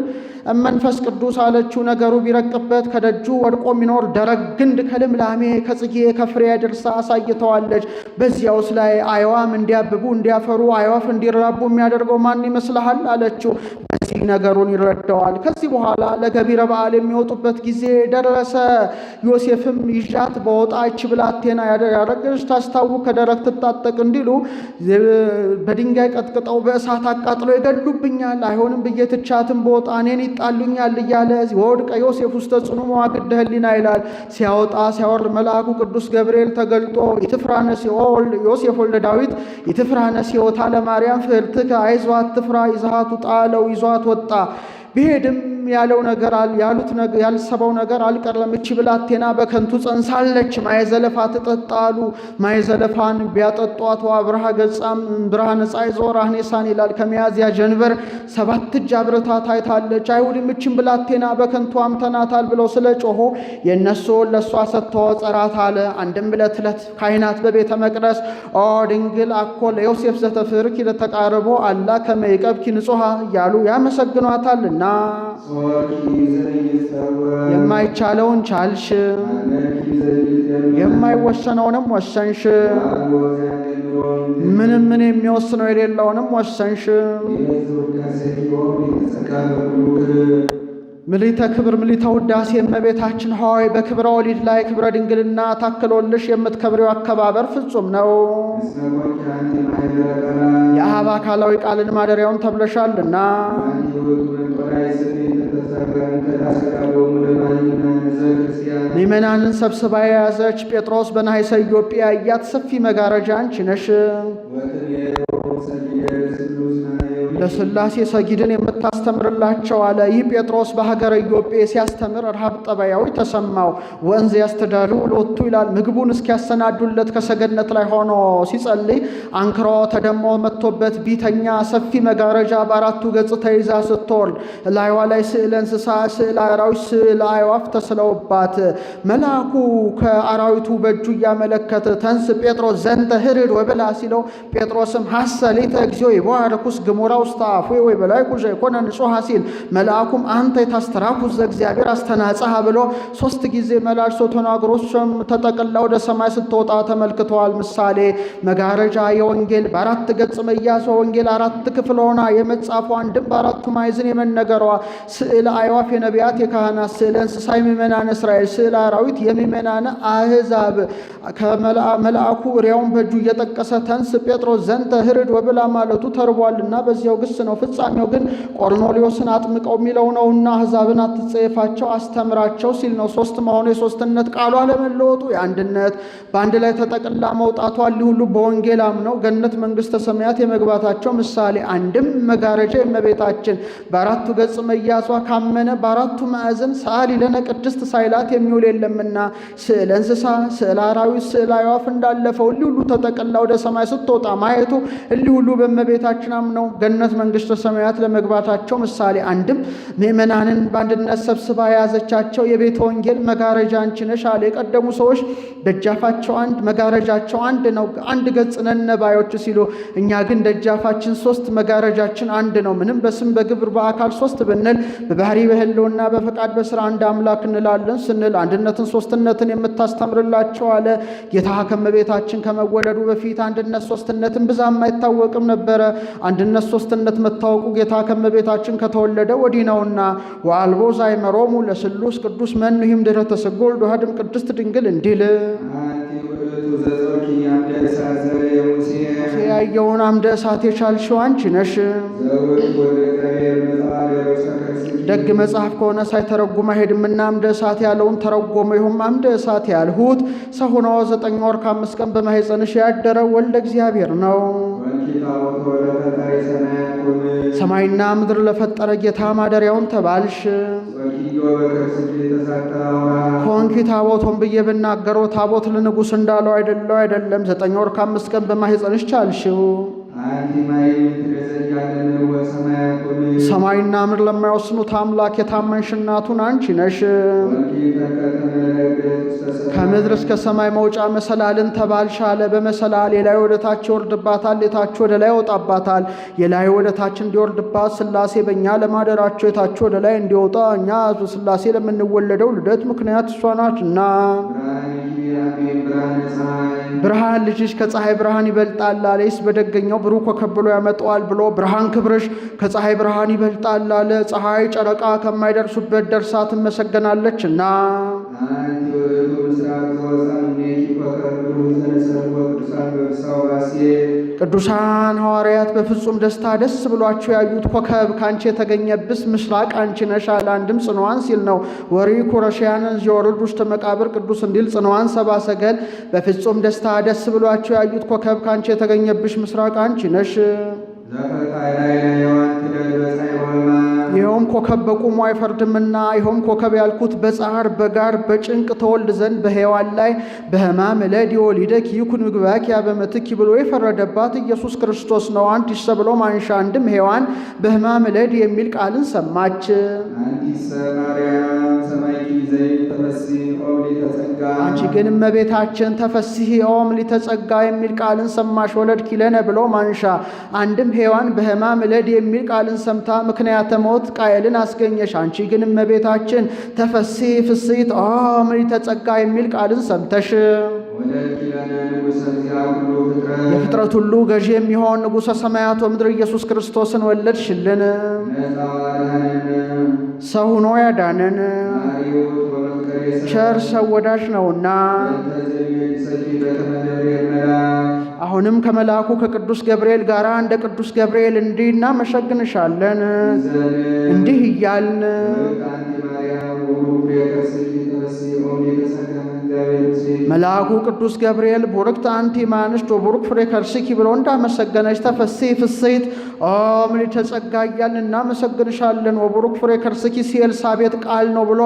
መንፈስ ቅዱስ አለችው። ነገሩ ቢረቅበት ከደጁ ወድቆ የሚኖር ደረቅ ግንድ ከልምላሜ ከጽጌ ከፍሬ ደርሳ አሳይተዋለች። በዚያውስ ላይ አዕዋም እንዲያብቡ እንዲያፈሩ አዕዋፍ እንዲራቡ የሚያደርገው ማን ይመስልሃል አለችው። በዚህ ነገሩን ይረዳዋል። ከዚህ በኋላ ለገቢረ በዓል የሚወጡበት ጊዜ ደረሰ። ዮሴፍም ይዣት በወጣ እች ብላ ብላቴና ያረገች ታስታውቅ ከደረቅ ትታጠቅ እንዲሉ በድንጋይ ቀጥቅጠው በእሳት አቃጥለው ይገድሉብኛል። አይሆንም ብዬ ትቻትን በወጣ እኔን ይጣሉኛል እያለ ወድቀ ዮሴፍ ውስተ ጽኑ መዋግደ ሕሊና ይላል። ሲያወጣ ሲያወርድ መልአኩ ቅዱስ ገብርኤል ተገልጦ ኢትፍራነ ሲኦል ዮሴፍ ወልደ ዳዊት ኢትፍራነ ሲኦታ ለማርያም ፍርትከ አይዞህ አትፍራ ይዛቱ ጣለው ይዟት ወጣ። ቢሄድም ያለው ነገር ያልሰበው ነገር አልቀረም። እቺ ብላቴና በከንቱ ጸንሳለች። ማየዘለፋ ትጠጣሉ። ማየዘለፋን ቢያጠጧት ወአብርሃ ገጻም ብርሃነ ፀሐይ ዘወርኃኔሳን ይላል። ከሚያዝያ ጀንበር 7 እጅ አብረታ ታይታለች። አይሁድም እቺን ብላቴና በከንቱ አምተናታል ብለው ስለ ጮሆ የነሱ ለሷ ሰጥተው ጸራት አለ። አንድም ዕለት ካህናት በቤተ መቅደስ ኦ ድንግል አኮ ለዮሴፍ ዘተፍርኪ ለተቃርቦ አላ ከመይቀብኪ ንጹሃ እያሉ ያመሰግኗታልና የማይቻለውን ቻልሽ፣ የማይወሰነውንም ወሰንሽ፣ ምንም ምን የሚወስነው የሌለውንም ወሰንሽ። ምልዕተ ክብር ምልዕተ ውዳሴ እመቤታችን ሆይ በክብረ ወሊድ ላይ ክብረ ድንግልና ታክሎልሽ የምትከብሪው አከባበር ፍጹም ነው። የአብ አካላዊ ቃልን ማደሪያውን ተብለሻልና ምእመናንን ሰብስባ የያዘች ጴጥሮስ በናይሰ ኢዮጵያ ያያት ሰፊ መጋረጃ አንቺ ነሽ። ለሥላሴ ሰጊድን የምታስተምርላቸው አለ። ይህ ጴጥሮስ በሀገረ ኢዮጴ ሲያስተምር ረሃብ ጠባያዊ ተሰማው። ወንዝ ያስተዳሉ ሎቱ ይላል። ምግቡን እስኪያሰናዱለት ከሰገነት ላይ ሆኖ ሲጸልይ አንክሮ ተደሞ መጥቶበት ቢተኛ ሰፊ መጋረጃ በአራቱ ገጽ ተይዛ ስትወርድ ላይዋ ላይ ስዕለ እንስሳ፣ ስዕለ አራዊት፣ ስዕለ አዕዋፍ ተስለውባት መልአኩ ከአራዊቱ በእጁ እያመለከተ ተንስ ጴጥሮስ ዘንተ ህርድ ወብላ ሲለው ጴጥሮስም ሐሰሊተ እግዚኦ ይባረኩስ ግሙራ ውስተ አፉየ ወይ በላይ ኩዘ ይኮነ ንጹሐ ሲል መልአኩም አንተ የታስተራኩስ ዘእግዚአብሔር አስተናጽሐ ብሎ 3 ጊዜ መላልሶ ተናግሮ እሷም ተጠቅላ ወደ ሰማይ ስትወጣ ተመልክተዋል። ምሳሌ መጋረጃ የወንጌል በ4 ገጽ መያዟ ወንጌል 4 ክፍል ሆና የመጻፏ አንድም በአራቱ ማዕዘን የመነገሯ ስዕለ አዕዋፍ የነቢያት የካህናት፣ ስዕለ እንስሳ የምእመናን እስራኤል፣ ስዕለ አራዊት የምእመናን አሕዛብ ከመልአኩ ሪያውን በእጁ እየጠቀሰ ተንስ ጴጥሮስ ዘንተ ህርድ ወብላ ማለቱ ተርቧልና በዚያው ግስ ነው። ፍጻሜው ግን ቆርኔሌዎስን አጥምቀው የሚለው ነውና አሕዛብን አትጸየፋቸው አስተምራቸው ሲል ነው። 3 መሆኑ የሦስትነት ቃሉ አለመለወጡ የአንድነት በአንድ ላይ ተጠቅላ መውጣቷ ሁሉ በወንጌል አምነው ገነት መንግሥተ ሰማያት የመግባታቸው ምሳሌ። አንድም መጋረጃ የእመቤታችን በአራቱ ገጽ መያዟ ካመነ በአራቱ ማዕዘን ሰዓሊ ለነ ቅድስት ሳይላት የሚውል የለምና ስዕለ እንስሳ፣ ስዕለ አራዊት፣ ስዕለ አዕዋፍ እንዳለፈው ሁሉ ተጠቅላ ወደ ሰማይ ስትወጣ ማየቱ ሁሉ በእመቤታችን አምነው ገነት መንግሥተ ሰማያት ለመግባታቸው ምሳሌ። አንድም ምእመናንን በአንድነት ሰብስባ የያዘቻቸው የቤተ ወንጌል መጋረጃ አንቺ ነሽ አለ። የቀደሙ ሰዎች ደጃፋቸው አንድ መጋረጃቸው አንድ ነው፣ አንድ ገጽ ነን ባዮች ሲሉ፣ እኛ ግን ደጃፋችን 3 መጋረጃችን አንድ ነው። ምንም በስም በግብር በአካል 3 ብንል በባህሪ በሕልውና በፈቃድ በሥራ አንድ አምላክ እንላለን ስንል አንድነትን ሦስትነትን የምታስተምርላቸው አለ። ጌታ ከእመቤታችን ከመወለዱ በፊት አንድነት ሦስትነትን ብዛም አይታወቅም ነበረ። አንድነት ሦስትነት መታወቁ ጌታ ከእመቤታችን ከተወለደ ወዲህ ነውና ወአልቦ ዛይመሮሙ ለስሉስ ቅዱስ መኑሂም ድኅረ ተሰጎል ዶሃድም ቅድስት ድንግል እንዲል ያየውን አምደ እሳት የቻልሽው አንቺ ነሽ። ደግ መጽሐፍ ከሆነ ሳይተረጉም አይሄድምና አምደ እሳት ያለውን ተረጎመ። ይሁም አምደ እሳት ያልሁት ሰው ሆኖ 9 ወር ከ5 ቀን በማኅፀንሽ ያደረ ወልደ እግዚአብሔር ነው። ሰማይና ምድር ለፈጠረ ጌታ ማደሪያውን ተባልሽ። ኮንኪ ታቦቶን ብዬ ብናገረው ታቦት ለንጉሥ እንዳለው አይደለም። 9 ወር ከ5 ቀን በማኅፀንሽ ቻልሽው። ሰማይና ምድር ለማይወስኑት አምላክ የታመንሽ እናቱን አንቺ ነሽ። ከምድር እስከ ሰማይ መውጫ መሰላልን ተባልሽ አለ። በመሰላል የላይ ወደ ታች ይወርድባታል፣ የታች ወደ ላይ ይወጣባታል። የላይ ወደ ታች እንዲወርድባት ሥላሴ በእኛ ለማደራቸው የታች ወደ ላይ እንዲወጣ እኛ ሥላሴ ለምንወለደው ልደት ምክንያት እሷ ናትና። ብርሃን ልጅሽ ከፀሐይ ብርሃን ይበልጣል አለይስ በደገኛው ብሩህ ኮከብ ብሎ ያመጣዋል ብሎ ብርሃን ክብርሽ ከፀሐይ ብርሃን ይበልጣል አለ። ፀሐይ ጨረቃ ከማይደርሱበት ደርሳ ትመሰገናለችና ቅዱሳን ሐዋርያት በፍጹም ደስታ ደስ ብሏቸው ያዩት ኮከብ ካንቺ የተገኘብስ ምስራቅ አንቺ ነሽ አለ። አንድም ጽንዋን ሲል ነው። ወሪኩ ረሽያንን ዘወርድ ውስተ መቃብር ቅዱስ እንዲል ጽንዋን ሰብአ ሰገል በፍጹም ደስታ ደስ ብሏቸው ያዩት ኮከብ ካንቺ የተገኘብሽ ምስራቅ አንቺ ነሽ። ይኸውም ኮከብ በቁሙ አይፈርድምና ይኸውም ኮከብ ያልኩት በጻር በጋር በጭንቅ ተወልድ ዘንድ በሔዋን ላይ በሕማም እለድ ወሊደኪ ይኩን ምግባኪ በምትኪ ብሎ የፈረደባት ኢየሱስ ክርስቶስ ነው። አንቲሰ ብሎ ማንሻ። አንድም ሔዋን በሕማም እለድ የሚል ቃልን ሰማች። አንቺ ግን እመቤታችን ተፈሥሒ ኦም ሊተጸጋ የሚል ቃልን ሰማሽ። ወለድኪ ለነ ብሎ ማንሻ። አንድም ሔዋን በሕማም እለድ የሚል ቃልን ሰምታ ምክንያተ ሞት ቃየልን አስገኘሽ። አንቺ ግን እመቤታችን ተፈሥሒ ፍሥሕት ኦም ሊተጸጋ የሚል ቃልን ሰምተሽ የፍጥረት ሁሉ ገዢ የሚሆን ንጉሠ ሰማያት ወምድር ኢየሱስ ክርስቶስን ወለድሽልን። ሰው ሆኖ ያዳነን ቸር ሰው ወዳጅ ነውና አሁንም ከመልአኩ ከቅዱስ ገብርኤል ጋር እንደ ቅዱስ ገብርኤል እንዲህ እናመሰግንሻለን። እንዲህ እያልን መልአኩ ቅዱስ ገብርኤል ቡርክት አንቲ እምአንስት ወቡሩክ ፍሬ ከርሥኪ ብሎ እንዳመሰገነች ተፈሥሒ ፍሥሕት ኦም ሊተጸጋ እያልን እናመሰግንሻለን። ወቡሩክ ፍሬ ከርሥኪ የኤልሳቤጥ ቃል ነው ብሎ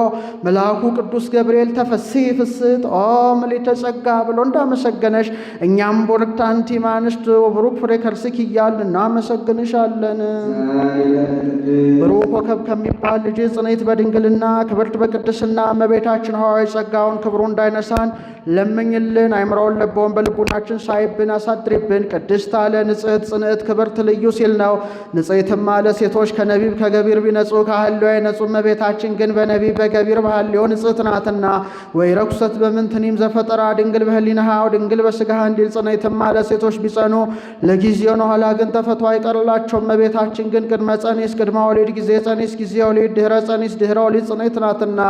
መልአኩ ቅዱስ ገብርኤል ተፈሥሒ ፍሥሕት ኦም ሊተጸጋ ብሎ እንዳመሰገነች እኛም ቡርክት አንቲ እምአንስት ወቡሩክ ፍሬ ከርሥኪ እያልን እናመሰግንሻለን። ብሩክ ኮከብ ከሚባል ልጅ ጽኔት በድንግልና ክብርት በቅድስና እመቤታችን ሆይ ጸጋውን ክብሩ እንዳይነሳን ለምኝልን። አይምሮውን ለቦውን በልቡናችን ሳይብን አሳድሪብን። ቅድስት አለ ንጽሕት ጽንዕት ክብርት ልዩ ሲል ነው። ንጽሕትም አለ ሴቶች ከነቢብ ከገቢር ቢነጹ ከሐልዮ አይነጹ። እመቤታችን ግን በነቢብ በገቢር በሐልዮ ንጽሕት ናትና። ወይ ረኩሰት በምንትኒም ዘፈጠራ ድንግል በህሊናሃ ድንግል በሥጋሃ እንዲል ጽኔትም አለ ሴቶች ቢጸኑ ለጊዜው ነው፣ ኋላ ግን ተፈቶ አይቀርላቸው። እመቤታችን ግን ቅድመ ጸኒስ ቅድመ ወሊድ ጊዜ ጸኒስ ጊዜ ወሊድ ድኅረ ጸኒስ ድኅረ ወሊድ ጽኔት ናትና።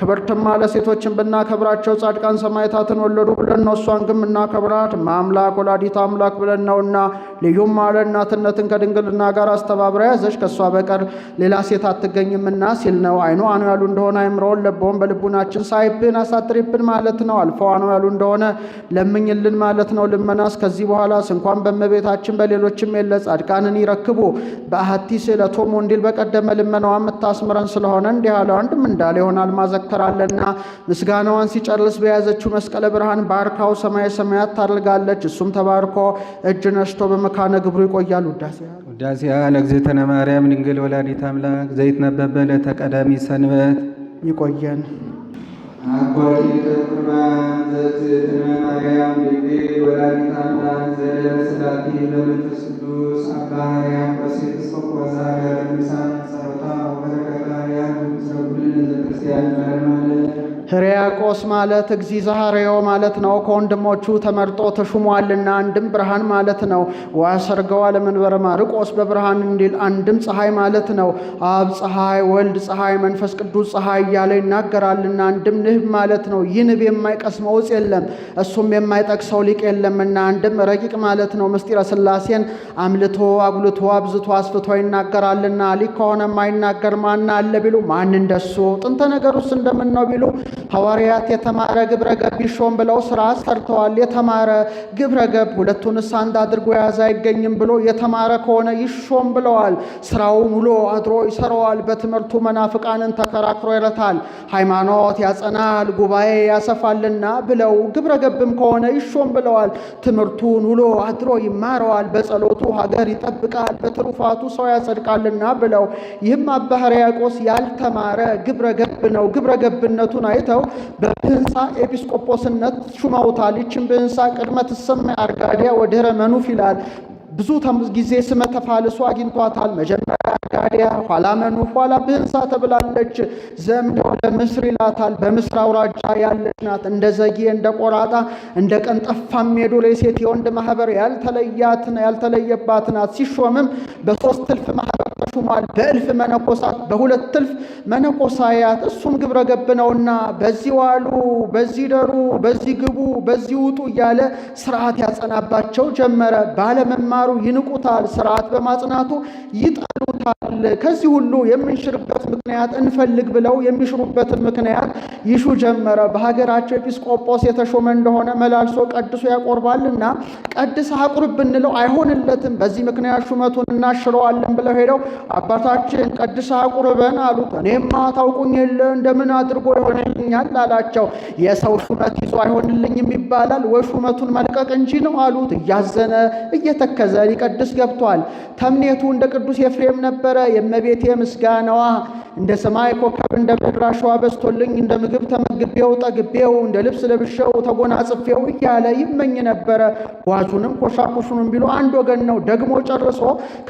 ክብርትም አለ ሴቶችን ብናከብራቸው ጻድቃን ሰማዕታትን ወለዱ ብለን ነው። እሷን ግን እናከብራት ማምላክ ወላዲተ አምላክ ብለን ነውና። ልዩም አለ እናትነትን ከድንግልና ጋር አስተባብራ ያዘች ከእሷ በቀር ሌላ ሴት አትገኝምና ሲል ነው። አይኑ አኑ ያሉ እንደሆነ አይምሮውን ለቦውን በልቡናችን ሳይብን አሳጥሪብን ማለት ነው። አልፈው አኑ ያሉ እንደሆነ ለምኝልን ማለት ነው። ልመናስ ከዚህ በኋላስ እንኳን በእመቤታችን በሌሎችም የለ ጻድቃንን ይረክቡ በአሐቲ ስእለቶሙ እንዲል በቀደመ ልመናዋ የምታስምረን ስለሆነ እንዲህ አለው። አንድም እንዳለ ይሆናል ማዘከራለና ምስጋናዋን ሲጨርስ በያዘችው መስቀለ ብርሃን ባርካው ሰማየ ሰማያት ታደርጋለች። እሱም ተባርኮ እጅ ነስቶ በመካነ ግብሩ ይቆያል። ውዳሴያ ለእግዝእትነ ማርያም ድንግል ወላዲተ አምላክ ዘይትነበብ በዕለተ ቀዳሚት ሰንበት። ይቆየን። አኮቴተ ቁርባን ዘእግዝእትነ ማርያም ድንግል ወላዲተ አምላክ ዘእለስላሴ ለመንፈስ ቅዱስ አባ ሕርያቆስ ኤጲስቆጶስ ሀገረ ቅዱሳን ጸሎታ ወበረከተ ያሉ ሰጉልን ዘክርስቲያን ማለት ሕርያቆስ ማለት እግዚእ ዘሐረዮ ማለት ነው። ከወንድሞቹ ተመርጦ ተሹሟልና። አንድም ብርሃን ማለት ነው። ወአሰርገዋ ለመንበረ ማርቆስ በብርሃን እንዲል አንድም ፀሐይ ማለት ነው። አብ ፀሐይ፣ ወልድ ፀሐይ፣ መንፈስ ቅዱስ ፀሐይ እያለ ይናገራልና። አንድም ንህብ ማለት ነው። ይህ ንብ የማይቀስመው ዕፅ የለም፣ እሱም የማይጠቅሰው ሊቅ የለምና። አንድም ረቂቅ ማለት ነው። ምስጢረ ሥላሴን አምልቶ አጉልቶ አብዝቶ አስፍቶ ይናገራልና። ሊቅ ከሆነ የማይናገር ማን አለ ቢሉ ማን እንደሱ? ጥንተ ነገሩስ እንደምን ነው ቢሉ ሐዋርያት የተማረ ግብረ ገብ ይሾም ብለው ሥራ ሰርተዋል። የተማረ ግብረ ገብ ሁለቱንስ አንድ አድርጎ የያዘ አይገኝም ብሎ የተማረ ከሆነ ይሾም ብለዋል። ሥራውን ውሎ አድሮ ይሰራዋል። በትምህርቱ መናፍቃንን ተከራክሮ ይረታል። ሃይማኖት ያጸናል፣ ጉባኤ ያሰፋልና ብለው ግብረ ገብም ከሆነ ይሾም ብለዋል። ትምህርቱን ውሎ አድሮ ይማረዋል። በጸሎቱ ሀገር ይጠብቃል፣ በትሩፋቱ ሰው ያጸድቃልና ብለው ይህም አባ ሕርያቆስ ያልተማረ ግብረ ገብ ነው። ግብረ ገብነቱን አይተው በብህንሳ ኤጲስቆጶስነት ሹመውታል። ይችን ብህንሳ ቅድመ ትሰማይ አርጋዲያ ወድኅረ መኑፍ ይላል። ብዙ ጊዜ ስመ ተፋልሶ አግኝቷታል። መጀመሪያ ጋዲያ፣ ኋላ መኑፍ፣ ኋላ ብህንሳ ተብላለች። ዘምደው ለምስር ይላታል። በምስር አውራጃ ያለች ናት። እንደ ዘጌ እንደ ቆራጣ እንደ ቀንጠፋም የዶሌ ሴት የወንድ ማህበር ያልተለየባት ናት። ሲሾምም በ3 እልፍ ማህበር ተሹሟል። በእልፍ መነኮሳት በ2 እልፍ መነኮሳያት። እሱም ግብረ ገብ ነውና በዚህ ዋሉ፣ በዚህ ደሩ፣ በዚህ ግቡ፣ በዚህ ውጡ እያለ ስርዓት ያጸናባቸው ጀመረ። ባለመማሩ ይንቁታል፣ ስርዓት በማጽናቱ ይጠሉታል። ከዚህ ሁሉ የምንሽርበት ምክንያት እንፈልግ ብለው የሚሽሩበትን ምክንያት ይሹ ጀመረ። በሀገራቸው ኤጲስቆጶስ የተሾመ እንደሆነ መላልሶ ቀድሶ ያቆርባልና ቀድስ አቁርብ ብንለው አይሆንለትም። በዚህ ምክንያት ሹመቱን እናሽረዋለን ብለው ሄደው አባታችን ቀድስ አቁርበን አሉት። እኔማ ታውቁኝ የለ እንደምን አድርጎ ይሆንልኛል አላቸው። የሰው ሹመት ይዞ አይሆንልኝም ይባላል ወይ ሹመቱን መልቀቅ እንጂ ነው አሉት። እያዘነ እየተከዘ ሊቀድስ ገብቷል። ተምኔቱ እንደ ቅዱስ ኤፍሬም ነበረ። የእመቤቴ ምስጋናዋ እንደ ሰማይ ኮከብ እንደ ምድር አሸዋ በዝቶልኝ እንደ ምግብ ተመግቤው ጠግቤው እንደ ልብስ ለብሼው ተጎናጽፌው እያለ ይመኝ ነበረ። ጓዙንም ኮሻኩሹንም ቢሉ አንድ ወገን ነው። ደግሞ ጨርሶ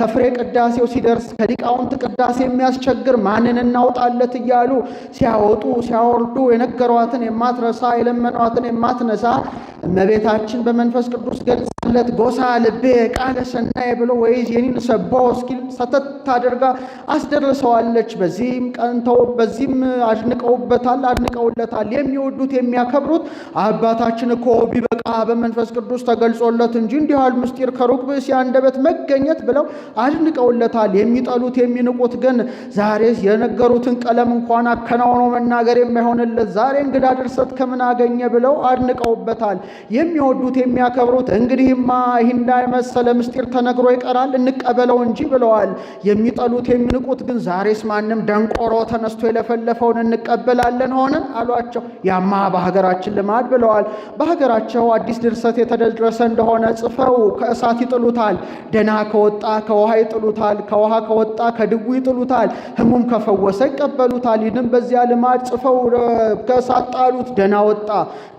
ከፍሬ ቅዳሴው ሲደርስ ከሊቃውንት ቅዳሴ የሚያስቸግር ማንን እናውጣለት እያሉ ሲያወጡ ሲያወርዱ የነገሯትን የማትረሳ የለመኗትን የማትነሳ እመቤታችን በመንፈስ ቅዱስ ገልጻለት ጎሳ ልቤ ቃለ ሰናይ ብሎ ወይዝ የኒን ሰቦ እስኪል ሰተት አድርጋ አስደርሰዋለች። በዚህም ቀንተው በዚህም አድንቀውለታል። የሚወዱት የሚያከብሩት አባታችን እኮ ቢበቃ በመንፈስ ቅዱስ ተገልጾለት እንጂ እንዲህ ያህል ምስጢር ከሩቅ ብእሲ አንደበት መገኘት ብለው አድንቀውለታል። የሚጠሉት የሚንቁት ግን ዛሬ የነገሩትን ቀለም እንኳን አከናውኖ መናገር የማይሆንለት ዛሬ እንግዳ ድርሰት ከምን አገኘ ብለው አድንቀውበታል። የሚወዱት የሚያከብሩት እንግዲህማ ይህ እንዳይመሰለ ምስጢር ተነግሮ ይቀራል እንቀበለው እንጂ ብለዋል። የሚጠሉት የሚንቁት ግን ዛሬስ ማንም ደንቆሮ ተነስቶ የለፈለፈውን እንቀበላለን ሆነ አሏቸው። ያማ በሀገራችን ልማድ ብለዋል። በሀገራቸው አዲስ ድርሰት የተደረሰ እንደሆነ ጽፈው ከእሳት ይጥሉታል። ደና ከወጣ ከውሃ ይጥሉታል። ከውሃ ከወጣ ከድጉ ይጥሉታል። ህሙም ከፈወሰ ይቀበሉታል። ይህንም በዚያ ልማድ ጽፈው ከእሳት ጣሉት፣ ደና ወጣ።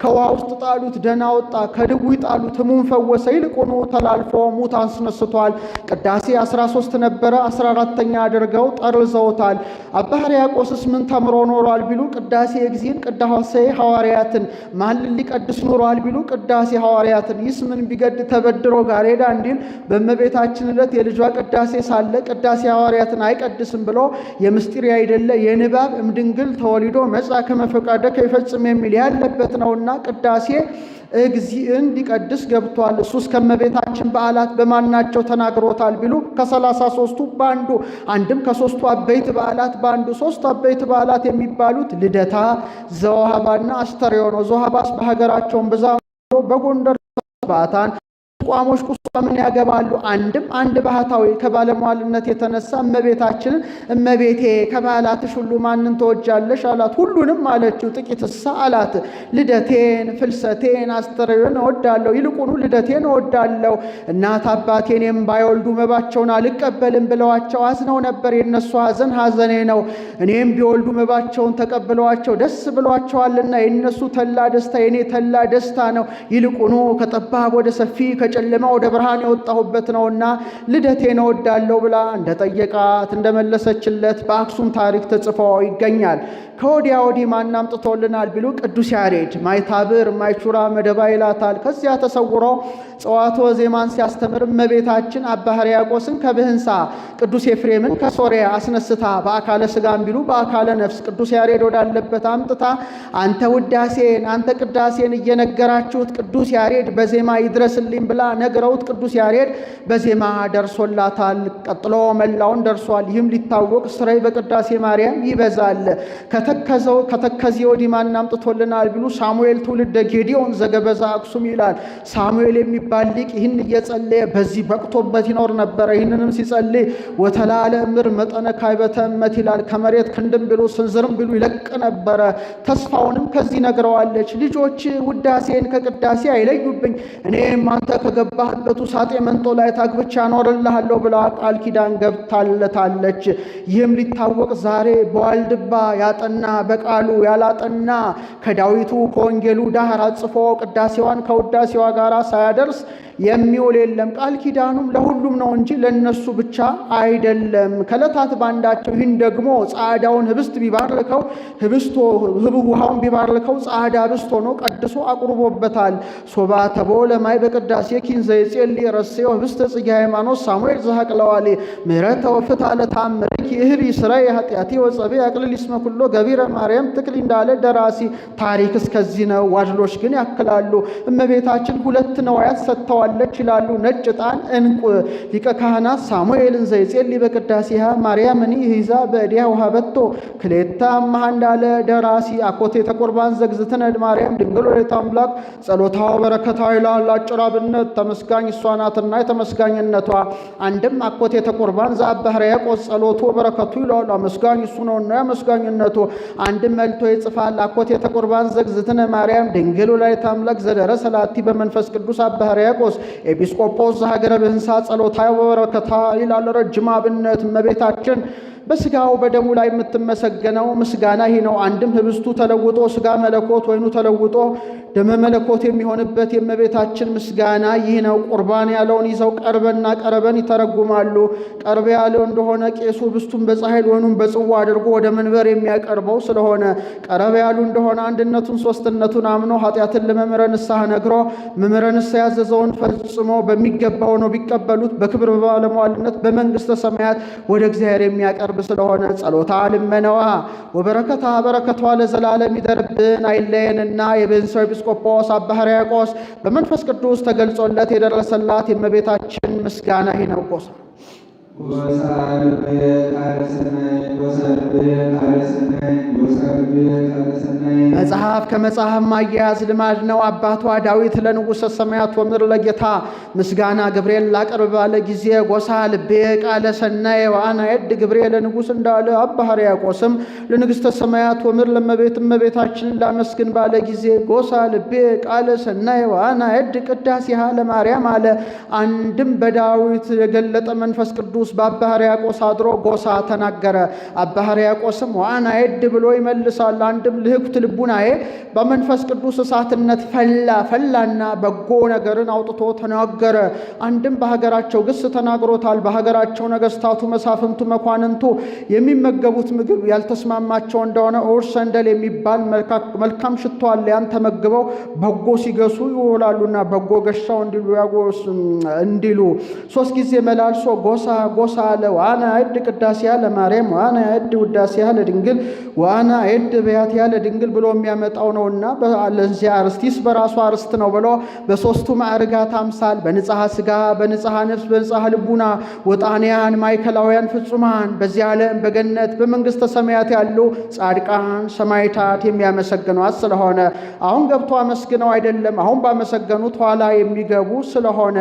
ከውሃ ውስጥ ጣሉት፣ ደና ወጣ። ከድጉ ይጣሉት፣ ህሙም ፈወሰ። ይልቁኑ ተላልፎ ሙት አስነስቷል። ቅዳሴ 13 ነበረ፣ 14ኛ አድርገው ጠርዘውታል። አባ ሕርያቆስስ ምን ተምሮ ኖሯል ቢሉ ቅዳሴ እግዚእን ቅዳሴ ሐዋርያትን። ማንን ሊቀድስ ኖሯል ቢሉ ቅዳሴ ሐዋርያትን። ይስ ምን ቢገድ ተበድሮ ጋር ሄዳ እንዲል በእመቤታችን ዕለት የልጇ ቅዳሴ ሳለ ቅዳሴ ሐዋርያትን አይቀድስም ብሎ የምስጢር አይደለ የንባብ እምድንግል ተወሊዶ መጻ ከመፈቃደ ከይፈጽም የሚል ያለበት ነውና ቅዳሴ እግዚእን ሊቀድስ ገብቷል። እሱስ ከእመቤታችን በዓላት በማናቸው ተናግሮታል ቢሉ ከ33ቱ በአንዱ አንድም ከ3ቱ አበይት በዓላት በአንዱ 3 አበይት በዓላት የሚባሉት ልደታ፣ ዘወሃባና አስተርዮ ነው። ዘወሃባስ በሀገራቸውን ብዛ በጎንደር ባታን ቋሞች ቁስቋምን ያገባሉ። አንድ ባህታዊ ከባለሟልነት የተነሳ እመቤታችንን እመቤቴ ከባላትሽ ሁሉ ማንን ተወጃለሽ አላት። ሁሉንም አለችው። ጥቂትሳ አላት። ልደቴን፣ ፍልሰቴን፣ አስተርዮን እወዳለሁ። ይልቁኑ ልደቴን እወዳለሁ። እናት አባቴንም ባይወልዱ መባቸውን አልቀበልም ብለዋቸው አዝነው ነበር። የነሱ ሐዘን ሐዘኔ ነው። እኔም ቢወልዱ መባቸውን ተቀብለዋቸው ደስ ብሏቸዋልና የነሱ ተላ ደስታ የኔ ተላ ደስታ ነው። ይልቁኑ ከጠባብ ወደ ሰፊ ከጨለማ ወደ ብርሃን የወጣሁበት ነውና ልደቴን እወዳለሁ ብላ እንደጠየቃት እንደመለሰችለት በአክሱም ታሪክ ተጽፎ ይገኛል። ከወዲያ ወዲህ ማን አምጥቶልናል ቢሉ ቅዱስ ያሬድ ማይታብር ማይቹራ መደባ ይላታል። ከዚያ ተሰውሮ ጸዋትወ ዜማን ሲያስተምር እመቤታችን አባ ሕርያቆስን ከብህንሳ ቅዱስ ኤፍሬምን ከሶርያ አስነስታ በአካለ ሥጋም ቢሉ በአካለ ነፍስ ቅዱስ ያሬድ ወዳለበት አምጥታ አንተ ውዳሴን አንተ ቅዳሴን እየነገራችሁት ቅዱስ ያሬድ በዜማ ይድረስልኝ ብላ ነግረውት ቅዱስ ያሬድ በዜማ ደርሶላታል። ቀጥሎ መላውን ደርሷል። ይህም ሊታወቅ ስራይ በቅዳሴ ማርያም ይበዛል። ከተከዚ ወዲህ ማን አምጥቶልናል ቢሉ ሳሙኤል ትውልደ ጌዲዮን ዘገበዛ አክሱም ይላል። ሳሙኤል የሚባል ሊቅ ይህን እየጸለየ በዚህ በቅቶበት ይኖር ነበረ። ይህንንም ሲጸልይ ወተላለ ምር መጠነ ካይበተ እመት ይላል። ከመሬት ክንድም ቢሉ ስንዝርም ቢሉ ይለቅ ነበረ። ተስፋውንም ከዚህ ነግረዋለች። ልጆች ውዳሴን ከቅዳሴ አይለዩብኝ፣ እኔም አንተ ከገባህበት ውሳጤ መንጦ ላይ ታግብቻ አኖርልሃለሁ ብላ ቃል ኪዳን ገብታለታለች። ይህም ሊታወቅ ዛሬ በዋልድባ ያጠና በቃሉ ያላጠና ከዳዊቱ ከወንጌሉ ዳህር አጽፎ ቅዳሴዋን ከውዳሴዋ ጋር ሳያደርስ የሚውል የለም። ቃል ኪዳኑም ለሁሉም ነው እንጂ ለነሱ ብቻ አይደለም። ከዕለታት ባንዳቸው ይህን ደግሞ ጻዕዳውን ህብስት ቢባርከው ውሃውን ቢባርከው ጻዕዳ ህብስት ሆኖ ቀድሶ አቁርቦበታል። ሶባ ተቦ ለማይ በቅዳሴ ኪንዘ የጼልይ ረሴው ህብስተ ጽጌ ሃይማኖት ሳሙኤል ዘሐቅለዋሌ ምህረተ ወፍትሐ ለተአምርኪ እህሪ ስራይ ኃጢአቴ ወጸቤ አቅልል ይስመ ኩሎ ገቢረ ማርያም ትክል እንዳለ ደራሲ። ታሪክ እስከዚህ ነው፣ ዋድሎች ግን ያክላሉ። እመቤታችን ሁለት ነዋያት ሰጥተዋል ይላሉ። ነጭ ዕጣን እንቁ። ሊቀ ካህናት ሳሙኤልን ዘይጼልይ በቅዳሴሃ ማርያምን ይዛ በእዲያ ውሃበቶ ክሌታ አምሃ እንዳለ ደራሲ። አኮቴተ ቁርባን ዘግዝትነ ማርያም ድንግል ወላዲተ አምላክ ጸሎታው በረከታው ይላል። አጭር አብነት ተመስጋኝ እሷ ናትና የተመስጋኝነቷ። አንድም አኮቴተ ቁርባን ዘአባ ሕርያቆስ ጸሎቱ በረከቱ ይላል። አመስጋኝ እሱ ነውና የመስጋኝነቱ። አንድም መልቶ ይጽፋል። አኮቴተ ቁርባን ዘግዝትነ ማርያም ድንግል ወላዲተ አምላክ ዘደረ ሰላቲ በመንፈስ ቅዱስ አባ ሕርያቆስ ኤጲስቆጶስ ዘሀገረ ብህንሳ ጸሎታው በበረከታ ይላል። ረጅም አብነት እመቤታችን በስጋው በደሙ ላይ የምትመሰገነው ምስጋና ይህ ነው። አንድም ህብስቱ ተለውጦ ስጋ መለኮት ወይኑ ተለውጦ ደመ መለኮት የሚሆንበት የእመቤታችን ምስጋና ይህ ነው። ቁርባን ያለውን ይዘው ቀርበና ቀረበን ይተረጉማሉ። ቀርበ ያለው እንደሆነ ቄሱ ህብስቱን በጻሕል ወይኑን በጽዋ አድርጎ ወደ መንበር የሚያቀርበው ስለሆነ፣ ቀረበ ያሉ እንደሆነ አንድነቱን ሶስትነቱን አምኖ ኃጢአትን ለመምህረ ንስሐ ነግሮ መምህረ ንስሐ ያዘዘውን ፈጽሞ በሚገባው ነው ቢቀበሉት በክብር በባለሟልነት በመንግሥተ ሰማያት ወደ እግዚአብሔር የሚያቀርብ ስለሆነ ጸሎታ ልመናዋ ወበረከታ በረከቷ ለዘላለም ይደርብን አይለየንና የብህንሳው ኤጲስቆጶስ አባ ሕርያቆስ በመንፈስ ቅዱስ ተገልጾለት የደረሰላት የእመቤታችን ምስጋና ይህ ነው። መጽሐፍ ከመጽሐፍ ማያያዝ ልማድ ነው። አባቷ ዳዊት ለንጉሠ ሰማያት ወምድር ለጌታ ምስጋና ገብርኤል ላቀርብ ባለ ጊዜ ጎሳ ልቤ ቃለ ሰናይ ወአነ የድ ግብሬ ለንጉሥ እንዳለ አባ ሕርያቆስም ለንግሥተ ሰማያት ወምድር እመቤታችንን ላመስግን ባለ ጊዜ ጎሳ ልቤ ቃለ ሰናይ ወአነ የድ ቅዳሴሃ ለማርያም አለ። አንድም በዳዊት የገለጠ መንፈስ ቅዱስ በአባ ሕርያቆስ አድሮ ጎሳ ተናገረ። አባ ሕርያቆስም ወአነ የድ ብሎ ይመልሳል። አንድም ልህኩት ልቡናዬ በመንፈስ ቅዱስ እሳትነት ፈላና በጎ ነገርን አውጥቶ ተናገረ። አንድም በሀገራቸው ግስ ተናግሮታል። በሀገራቸው ነገስታቱ፣ መሳፍንቱ፣ መኳንንቱ የሚመገቡት ምግብ ያልተስማማቸው እንደሆነ ኡር ሰንደል የሚባል መልካም ሽቶ አለ። ያን ተመግበው በጎ ሲገሱ ይውላሉና በጎ ገሻው እንዲሉ ሶስት ጊዜ መላልሶ ጎሳ አለ። ወአነ አዕድ ቅዳሴሃ ለማርያም ወአነ አዕድ ውዳሴሃ ለድንግል ወአነ አዕድ በያትሃ ለድንግል ብሎ የሚያመጣው ነውና ለዚያ አርስቲስ በራሱ አርስት ነው ብሎ በሶስቱ ማዕርጋት አምሳል በንጽሐ ስጋ፣ በንጽሐ ነፍስ፣ በንጽሐ ልቡና ወጣንያን ማይከላውያን ፍጹማን በዚህ ዓለም በገነት በመንግሥተ ሰማያት ያሉ ጻድቃን ሰማዕታት የሚያመሰግኗት ስለሆነ አሁን ገብቶ አመስግነው አይደለም፣ አሁን ባመሰገኑት ኋላ የሚገቡ ስለሆነ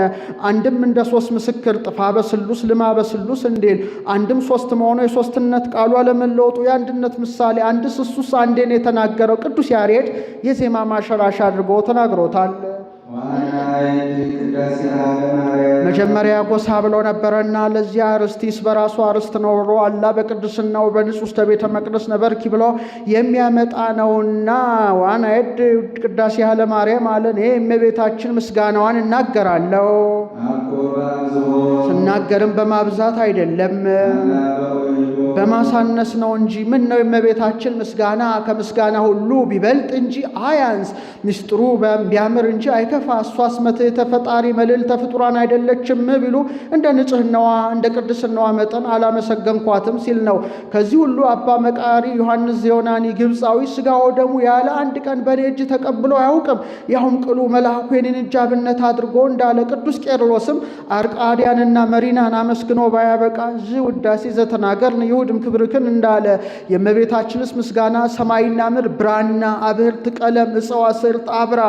አንድም እንደ ሶስት ምስክር ጥፋ በስሉስ ልማ በስሉስ እንዲል አንድም ሶስት መሆኑ የሶስትነት ቃሉ አለመለወጡ የአንድነት ምሳሌ አንድስ እሱስ አንዴን የተናገረው ቅዱስ ያሬድ የዜማ ማሸራሻ አድርጎ ተናግሮታል። መጀመሪያ ጎሳ ብሎ ነበረና ለዚያ አርስቲስ በራሱ አርስት ነው ብሎ አላ በቅድስናው በንጹህ ቤተ መቅደስ ነበርኪ ብሎ የሚያመጣ ነውና ወአነ አዕድ ቅዳሴሃ ለማርያም አለ። እኔ የእመቤታችን ምስጋናዋን እናገራለሁ። ስናገርም በማብዛት አይደለም በማሳነስ ነው እንጂ። ምን ነው የእመቤታችን ምስጋና ከምስጋና ሁሉ ቢበልጥ እንጂ አያንስ፣ ምስጢሩ ቢያምር እንጂ አይከፋ። እሷስ መትሕተ ፈጣሪ መልዕልተ ፍጡራን አይደለችም ቢሉ እንደ ንጽሕናዋ እንደ ቅድስናዋ መጠን አላመሰገንኳትም ሲል ነው። ከዚህ ሁሉ አባ መቃሪ ዮሐንስ ዘዮናኒ ግብፃዊ ሥጋው ደሙ ያለ አንድ ቀን በኔ እጅ ተቀብሎ አያውቅም፣ ያሁም ቅሉ መልአኩ የኔን እጅ አብነት አድርጎ እንዳለ ቅዱስ ቄርሎስም አርቃዲያንና መሪናን አመስግኖ ባያበቃ ዝ ውዳሴ ዘተናገርን ይሁድም ክብርክን እንዳለ የእመቤታችንስ ምስጋና ሰማይና ምድር ብራና አብህርት ቀለም እፀዋ ስርጥ አብራ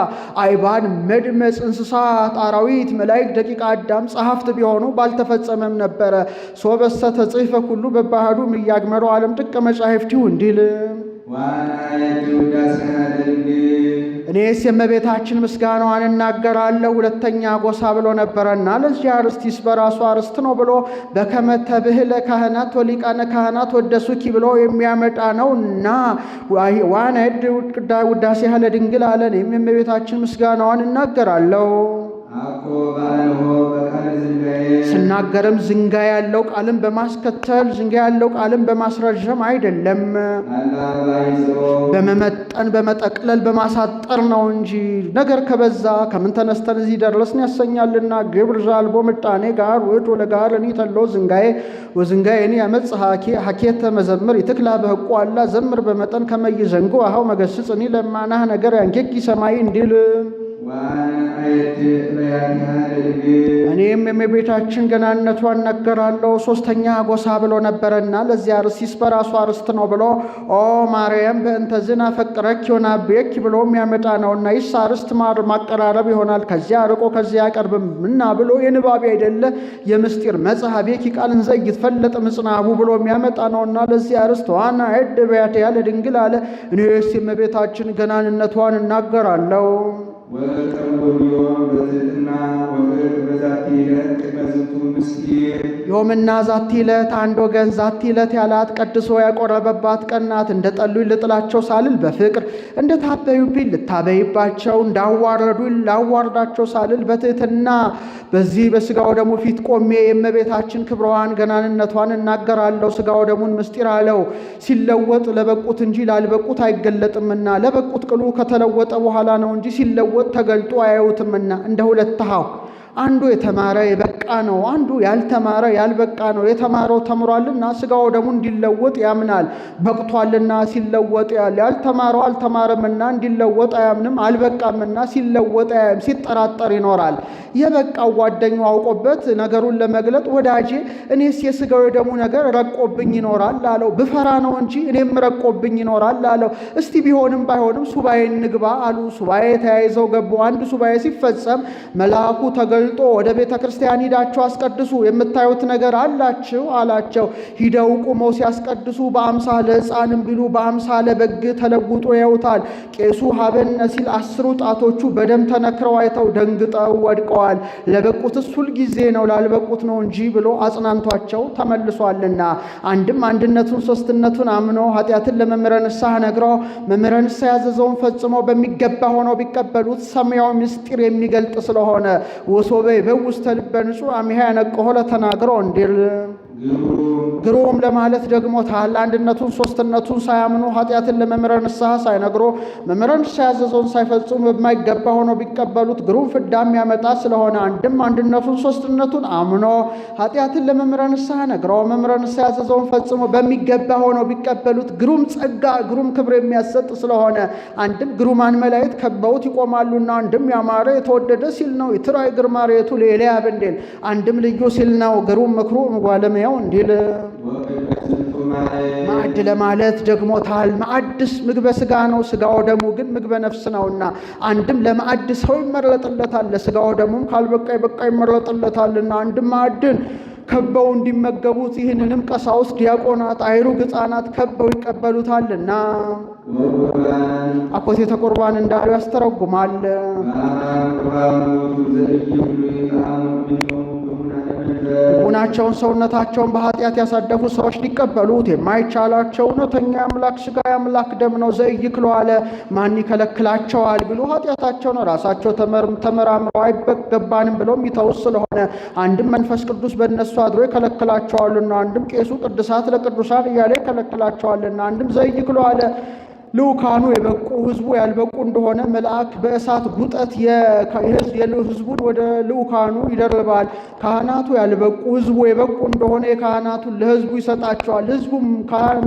አይባን መድመፅ እንስሳት አራዊት መላእክት ደቂቀ አዳም ጸሐፍት ቢሆኑ ባልተፈጸመም ነበረ። ሶበሰ ተጽሕፈ ኩሉ በባህዱ እያግመረው ዓለም ጥቀ መጻሕፍቲሁ እንዲል ዋና የውዳሴ ድንግል እኔስ የእመቤታችን ምስጋናዋን እናገራለሁ። ሁለተኛ ጎሳ ብሎ ነበረና ለዚህ አርስቲስ በራሱ አርስት ነው ብሎ በከመተ ብህለ ካህናት ወሊቃነ ካህናት ወደሱኪ ብሎ የሚያመጣ ነው እና ዋና ውዳሴ ያለ ድንግል አለ። እኔም የእመቤታችን ምስጋናዋን እናገራለሁ። አኮ ባልሆ በቃል ዝንጋዬ ስናገርም ዝንጋ ያለው ቃልን በማስከተል ዝንጋ ያለው ቃልን በማስረዘም አይደለም፣ በመመጠን በመጠቅለል በማሳጠር ነው እንጂ። ነገር ከበዛ ከምን ተነስተን እዚህ ደረስን ያሰኛልና። ግብር ዛልቦ ምጣኔ ጋር ውድ ወለጋር እኒ ተሎ ዝንጋዬ ወዝንጋዬኒ ያመጽ ሀኬተ መዘምር ይትክላ በህቁ አላ ዘምር በመጠን ከመይዘንጉ አኸው መገስጽ እኒ ለማናህ ነገር ያንኬኪ ሰማይ እንዲል እኔም የእመቤታችን ገናነቷን እናገራለሁ። ሶስተኛ ጎሳ ብሎ ነበረና ለዚህ አርሲስ በራሱ አርስት ነው ብሎ ኦ ማርያም በእንተዝን አፈቅረክ ዮናቤክ ብሎ የሚያመጣ ነውና ይስ አርስት ማቀራረብ ይሆናል። ከዚያ ርቆ ከዚያ ቀርብም እና ብሎ የንባቢ አይደለ የምስጢር መጽሐቤክ ቃልን ዘይት ፈለጥ ምጽናቡ ብሎ የሚያመጣ ነውና ለዚህ አርስት ዋና ዕድ በያት ያለ ድንግል አለ። እኔስ የእመቤታችን ገናንነቷን እናገራለሁ። ዮምና ዛቲ ዕለት አንድ ወገን ዛቲ ዕለት ያላት ቀድሶ ያቆረበባት ቀናት። እንደ ጠሉኝ ልጥላቸው ሳልል በፍቅር እንደ ታበዩብኝ ልታበይባቸው እንዳዋረዱኝ ላዋርዳቸው ሳልል በትሕትና በዚህ በሥጋው ደሙ ፊት ቆሜ የእመቤታችን ክብሯን ገናንነቷን እናገራለሁ። ሥጋው ደሙን ምስጢር አለው ሲለወጥ ለበቁት እንጂ ላልበቁት አይገለጥምና፣ ለበቁት ቅሉ ከተለወጠ በኋላ ነው እንጂ ሲለወጥ ተገልጦ አያዩትምና። እንደ ሁለት ሃው አንዱ የተማረ የበቃ ነው፣ አንዱ ያልተማረ ያልበቃ ነው። የተማረው ተምሯልና ሥጋው ደሙ እንዲለወጥ ያምናል፣ በቅቷልና ሲለወጥ ያል። ያልተማረው አልተማረምና እንዲለወጥ አያምንም፣ አልበቃምና ሲለወጥ አያም፣ ሲጠራጠር ይኖራል። የበቃው ጓደኛው አውቆበት ነገሩን ለመግለጥ ወዳጄ እኔስ የሥጋው የደሙ ነገር ረቆብኝ ይኖራል አለው። ብፈራ ነው እንጂ እኔም ረቆብኝ ይኖራል አለው። እስቲ ቢሆንም ባይሆንም ሱባኤ እንግባ አሉ። ሱባኤ ተያይዘው ገቡ። አንድ ሱባኤ ሲፈጸም መልአኩ ተገልጦ ወደ ቤተ ክርስቲያን ሂዳችሁ አስቀድሱ፣ የምታዩት ነገር አላችሁ አላቸው። ሂደው ቁመው ሲያስቀድሱ በአምሳለ ሕፃንም ቢሉ በአምሳለ በግ ተለውጦ ያዩታል። ቄሱ ሀበነ ሲል 10 ጣቶቹ በደም ተነክረው አይተው ደንግጠው ወድቀዋል። ለበቁትስ ሁልጊዜ ነው ላልበቁት ነው እንጂ ብሎ አጽናንቷቸው ተመልሷልና። አንድም አንድነቱን ሶስትነቱን አምኖ ኃጢአትን ለመምህረ ንስሐ ነግረው መምህረ ንስሐ ያዘዘውን ፈጽመው በሚገባ ሆነው ቢቀበሉት ሰማያዊ ምስጢር የሚገልጥ ስለሆነ ወሶበ በውስተ ልበ ንጹሕ አሚሃ ያነቀሆ ለተናግረው እንዲል ግሩም ለማለት ደግሞ ታል አንድነቱን ሶስትነቱን ሳያምኑ ኃጢአትን ለመምህረ ንስሐ ሳይነግሮ መምህረ ንስሐ ያዘዘውን ሳይፈጽሙ በማይገባ ሆኖ ቢቀበሉት ግሩም ፍዳም ያመጣ ስለሆነ አንድም አንድነቱን ሶስትነቱን አምኖ ኃጢአትን ለመምህረ ንስሐ ነግሮ መምህረ ንስሐ ያዘዘውን ፈጽሞ በሚገባ ሆኖ ቢቀበሉት ግሩም ጸጋ ግሩም ክብር የሚያሰጥ ስለሆነ አንድም ግሩማን መላእክት ከበውት ይቆማሉና፣ አንድም ያማረ የተወደደ ሲል ነው ይትራይ ግርማ ሬቱ ለኤልያብ እንዲል፣ አንድም ልዩ ሲል ነው ግሩም ምክሩ ጓለመያው እንዲል። ማዕድ ለማለት ደግሞ ታል ማዕድስ ምግበ ሥጋ ነው፣ ሥጋው ደሙ ግን ምግበ ነፍስ ነውና አንድም ለማዕድ ሰው ይመረጥለታል፣ ለሥጋው ደሙም ካልበቃ ይበቃ ይመረጥለታልና አንድም ማዕድን ከበው እንዲመገቡት ይህንንም ቀሳውስት ዲያቆናት አይሩግ ሕፃናት ከበው ይቀበሉታልና አኮቴተ ቁርባን እንዳሉ ያስተረጉማል። ልቡናቸውን ሰውነታቸውን በኃጢአት ያሳደፉ ሰዎች ሊቀበሉት የማይቻላቸው እውነተኛ አምላክ ሥጋ አምላክ ደም ነው። ዘኢይክሉ አለ ማን ይከለክላቸዋል ቢሉ ኃጢአታቸውን ራሳቸው ተመራምረው አይገባንም ብለው የሚተውት ስለሆነ አንድም መንፈስ ቅዱስ በእነሱ አድሮ ይከለክላቸዋልና፣ አንድም ቄሱ ቅዱሳት ለቅዱሳን እያለ ይከለክላቸዋልና፣ አንድም ዘኢይክሉ አለ ልኡካኑ የበቁ ሕዝቡ ያልበቁ እንደሆነ መልአክ በእሳት ጉጠት ሕዝቡን ወደ ልኡካኑ ይደርባል። ካህናቱ ያልበቁ ሕዝቡ የበቁ እንደሆነ የካህናቱን ለሕዝቡ ይሰጣቸዋል። ሕዝቡም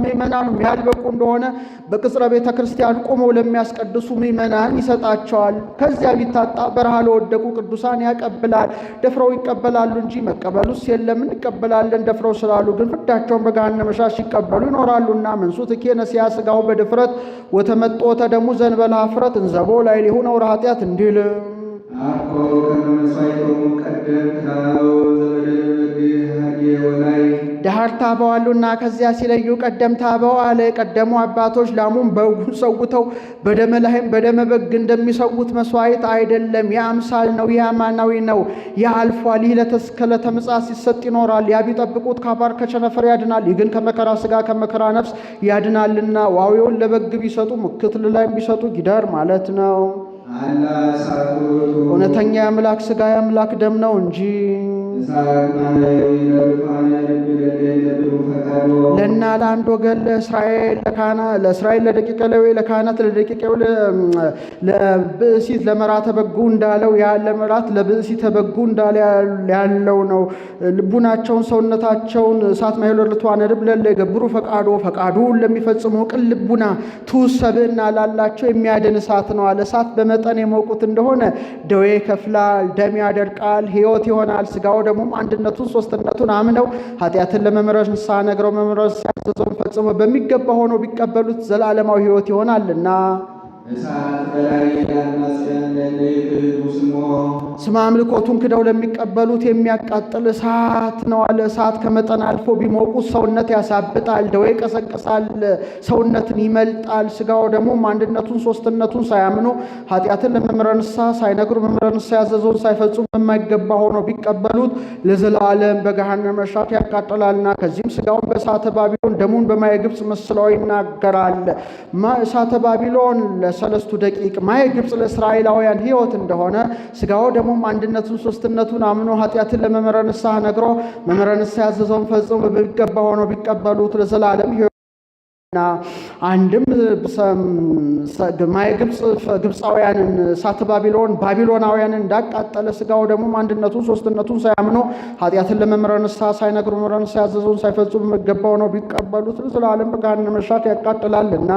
ምእመናኑም ያልበቁ እንደሆነ በቅጽረ ቤተ ክርስቲያን ቆመው ለሚያስቀድሱ ምእመናን ይሰጣቸዋል። ከዚያ ቢታጣ በረሃ ለወደቁ ቅዱሳን ያቀብላል። ደፍረው ይቀበላሉ እንጂ መቀበሉስ የለም እንቀበላለን ደፍረው ስላሉ ግን ፍዳቸውን በገሃነመ እሳት ሲቀበሉ ይኖራሉና መንሱት ኬነሲያ ሥጋው በድፍረት ወተመጦተ ደሙ ዘንበለ ኀፍረት እንዘቦ ላይ ሊሆን አውራ ኃጢአት እንዲል አኮ ከመ መሥዋዕቶሙ ቀደምት ላለው ዘበደለ በግ ሀጌ ወላይ ዳህር ታበዋሉና ከዚያ ሲለዩ ቀደም ታበዋል። ቀደሙ አባቶች ላሙን በጉን ሰውተው በደመ ላህም በደመ በግ እንደሚሰውት መስዋዕት አይደለም፣ የአምሳል ነው፣ የአማናዊ ነው። ያ አልፏል። ይህ ለተስከለተ ምጽአት ሲሰጥ ይኖራል። ያ ቢጠብቁት ካባር ከቸነፈር ያድናል። ይህ ግን ከመከራ ሥጋ ከመከራ ነፍስ ያድናልና። ዋዊውን ለበግ ቢሰጡ ምክት ለላይም ቢሰጡ ጊደር ማለት ነው። እውነተኛ የአምላክ ሥጋ የአምላክ ደም ነው እንጂ ለና ለአንድ ወገን ለእስራኤል ለደቂቀ ሌዊ ለካህናት ለደቂቀ ለብእሲት ለመራተ በጉ እንዳለው ያለ መራት ለብእሲተ በጉ እንዳለ ያለው ነው። ልቡናቸውን ሰውነታቸውን እሳት ማይለርቷ ነድብ ለለ የገብሩ ፈቃዱን ለሚፈጽሙ ቅን ልቡና ትሑት ሰብእና ላላቸው የሚያድን እሳት ነው አለ። እሳት በመጠን የሞቁት እንደሆነ ደዌ ይከፍላል፣ ደም ያደርቃል፣ ሕይወት ይሆናል። ሥጋው ደግሞ አንድነቱን ሶስትነቱን አምነው ኃጢአትን ለመምረር ንስሐ ነግረው መምረር ሲያዘዘውን ፈጽሞ በሚገባ ሆኖ ቢቀበሉት ዘላለማዊ ሕይወት ይሆናልና። ስመ አምልኮቱን ክደው ለሚቀበሉት የሚያቃጥል እሳት ነው አለ። እሳት ከመጠን አልፎ ቢሞቁት ሰውነት ያሳብጣል፣ ደዌ ይቀሰቅሳል፣ ሰውነትን ይመልጣል። ሥጋው ደግሞ አንድነቱን ሶስትነቱን ሳያምኑ ኃጢአትን ለመምረር ንስሐ ሳይነግሩ መምረር ንስሐ ያዘዘውን ሳይፈጽሙ የማይገባ ሆኖ ቢቀበሉት ለዘላለም በገሃነመ እሳት ያቃጥላልና። ከዚህም ሥጋውን በእሳተ ባቢሎን ደሙን በማየ ግብፅ መስለው ይናገራል። እሳተ ባቢሎን ለሰለስቱ ደቂቅ ማየ ግብፅ ለእስራኤላውያን ሕይወት እንደሆነ ሥጋው ደግሞም አንድነቱን ሶስትነቱን አምኖ ኃጢአትን ለመምረር ንስሐ ነግሮ መምረር ንስሐ ያዘዘውን ፈጽሞ በሚገባ ሆኖ ቢቀበሉት ለዘላለም ሕይወትና። አንድም ማየ ግብፃውያንን እሳተ ባቢሎናውያንን እንዳቃጠለ ሥጋው ደግሞም አንድነቱን ሶስትነቱን ሳያምኖ ኃጢአትን ለመምረር ንስሐ ሳይነግሩ መምረር ንስሐ ያዘዘውን ሳይፈጽሙ በሚገባ ሆኖ ቢቀበሉት ለዘላለም በገሃነመ እሳት ያቃጥላልና።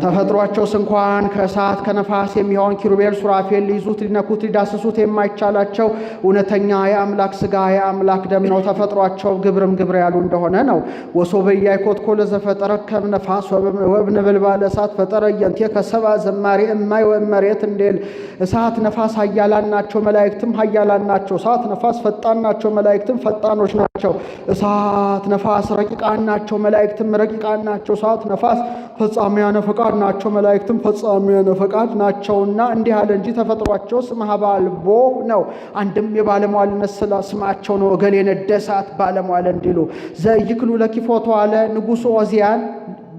ተፈጥሯቸውስ እንኳን ከእሳት ከነፋስ የሚሆን ኪሩቤል ሱራፌል ሊይዙት ሊነኩት ሊዳስሱት የማይቻላቸው እውነተኛ የአምላክ ሥጋ የአምላክ ደም ነው። ተፈጥሯቸው ግብርም ግብር ያሉ እንደሆነ ነው። ወሶበያ ይኮትኮለ ዘፈጠረ ከም ነፋስ ወብነበልባለ እሳት ፈጠረ የንቴ ከሰባ ዘማሪ እማይ ወመሬት እንዴል። እሳት ነፋስ ኃያላን ናቸው፣ መላእክትም ኃያላን ናቸው። እሳት ነፋስ ፈጣን ናቸው፣ መላእክትም ፈጣኖች ናቸው። እሳት ነፋስ ረቂቃን ናቸው፣ መላእክትም ረቂቃን ናቸው። እሳት ነፋስ ፈጻሚያነ ፈቃድ ናቸው፣ መላእክትም ፈጻሚያነ ፈቃድ ናቸውና እንዲህ አለ እንጂ ተፈጥሯቸው ስመ ሀባልቦ ነው። አንድም የባለሟልነት ስማቸው ነው። እገሌ ነደ እሳት ባለሟል እንዲሉ ዘይክሉ ለኪፎቶ አለ ንጉሡ ዖዝያን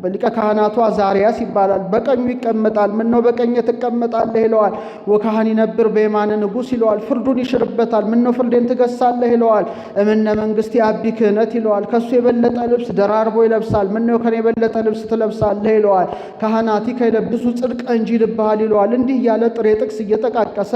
በሊቀ ካህናቱ አዛርያስ ይባላል። በቀኙ ይቀመጣል። ምን ነው በቀኝ ትቀመጣለህ ይለዋል። ወካህን ይነብር በየማነ ንጉሥ ይለዋል። ፍርዱን ይሽርበታል። ምን ነው ፍርዴን ትገሳለህ ይለዋል። እምነ መንግሥት የአቢ ክህነት ይለዋል። ከሱ የበለጠ ልብስ ደራርቦ ይለብሳል። ምን ነው ከኔ የበለጠ ልብስ ትለብሳለህ ይለዋል። ካህናቲ ከይለብሱ ጽድቅ እንጂ ይልብሃል ይለዋል። እንዲህ እያለ ጥሬ ጥቅስ እየጠቃቀሰ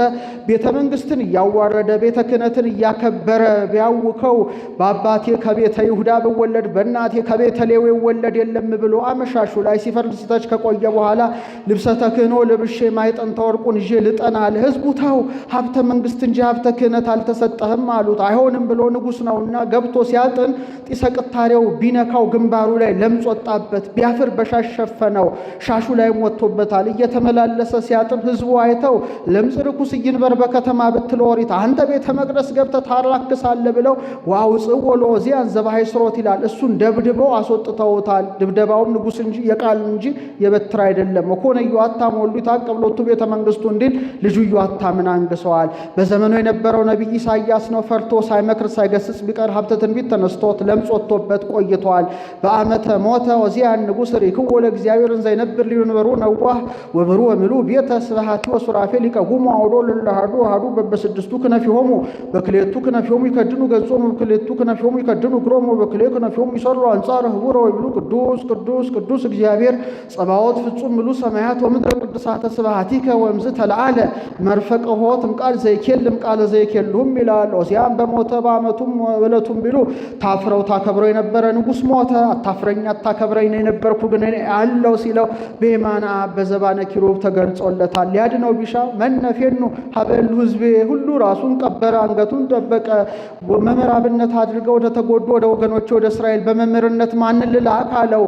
ቤተ መንግሥትን እያዋረደ ቤተ ክህነትን እያከበረ ቢያውከው በአባቴ ከቤተ ይሁዳ ብወለድ በእናቴ ከቤተ ሌዊ ወለድ የለም ብሎ አመሻሹ ላይ ሲፈርድ ሲተች ከቆየ በኋላ ልብሰ ተክህኖ ለብሼ ማዕጠንተ ወርቁን ይዤ ልጠና ለሕዝቡ ተው ሀብተ መንግሥት እንጂ ሀብተ ክህነት አልተሰጠህም አሉት። አይሆንም ብሎ ንጉሥ ነውና ገብቶ ሲያጥን ጢሰ ቅታሬው ቢነካው ግንባሩ ላይ ለምጽ ወጣበት። ቢያፍር በሻሽ ሸፈነው፣ ሻሹ ላይም ወጥቶበታል። እየተመላለሰ ሲያጥን ሕዝቡ አይተው ለምጽ ርኩስ ይንበር በከተማ ብትል ኦሪት አንተ ቤተ መቅደስ ገብተህ ታራክሳለህ ብለው ወአውፅእ ለዖዝያን ዘበሐይስሮት ይላል። እሱን ደብድበው አስወጥተውታል። ድብደባውም ንጉሥ እንጂ የቃል እንጂ የበትር አይደለም። ወኮነ ኢዮአታም ወልዱ ይታቀብሎቱ ቤተ መንግሥቱ እንዲል ልጁ ኢዮአታምን አንግሰዋል። በዘመኑ የነበረው ነቢይ ኢሳይያስ ነው። ፈርቶ ሳይመክር ሳይገስጽ ቢቀር ሀብተ ትንቢት ተነስቶት ለምጽ ወጥቶበት ቆይቷል። በዓመተ ሞተ ዖዝያን ንጉሥ ሪክዎ ለእግዚአብሔር እንዘ ይነብር ሊንበሩ ነዋህ ወብሩ ወምሉ ቤተ ስብሐቲ ወሱራፌል ይቀውሙ አውዶ ለለሃዱ አሐዱ በበስድስቱ ክነፊሆሙ በክሌቱ ክነፊሆሙ ይከድኑ ገጾሙ በክሌቱ ክነፊሆሙ ይከድኑ እግሮሙ በክሌቱ ክነፊሆሙ ይሰሩ አንጻረ ህቡረ ወይብሉ ቅዱስ ቅዱስ ቅዱስ እግዚአብሔር ጸባዖት ፍጹም ምሉ ሰማያት ወምድረ ቅዱሳተ ስብሐቲከ ወእምዝ ተለዓለ መርፈቀ ሆት እምቃል ዘይኬል እምቃለ ዘይኬልሁም ይላል። ዖዝያን በሞተ በዓመቱም ዕለቱም ቢሉ ታፍረው ታከብረው የነበረ ንጉሥ ሞተ። አታፍረኝ አታከብረኝ ነው የነበርኩ ግን አለው ሲለው በየማነ አብ በዘባነ ኪሩብ ተገልጾለታል። ሊያድነው ቢሻ መነፌኑ ሀበሉ ሕዝቤ ሁሉ ራሱን ቀበረ፣ አንገቱን ደበቀ። መምህር አብነት አድርገው ወደ ተጎዱ ወደ ወገኖች ወደ እስራኤል በመምህርነት ማንን ልላክ አለው።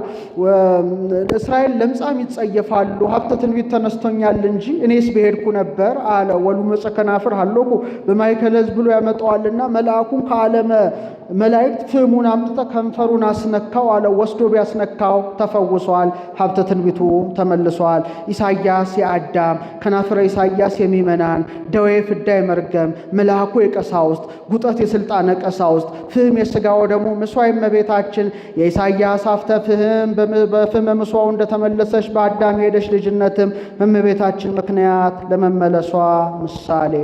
እስራኤል ለምጻም ይጸየፋሉ ሀብተ ትንቢት ተነስቶኛል እንጂ እኔስ በሄድኩ ነበር አለ። ወሉ መጸከናፍር ሀሎኩ በማይከለ ሕዝብ ብሎ ያመጣዋልና መልአኩን ከዓለመ መላእክት ፍህሙን አምጥተ ከንፈሩን አስነካው አለ። ወስዶ ቢያስነካው ተፈውሷል፣ ሀብተ ትንቢቱ ተመልሷል። ኢሳይያስ የአዳም ከናፍረ ኢሳይያስ የሚመናን ደዌ ፍዳ የመርገም መልአኩ የቀሳውስት ጉጠት የሥልጣነ ቀሳውስት ፍህም የሥጋው ደግሞ ምሥዋዕ እመቤታችን የኢሳይያስ ሀብተ ፍህም በፍህመ ምሥዋው እንደተመለሰች በአዳም ሄደች ልጅነትም በእመቤታችን ምክንያት ለመመለሷ ምሳሌ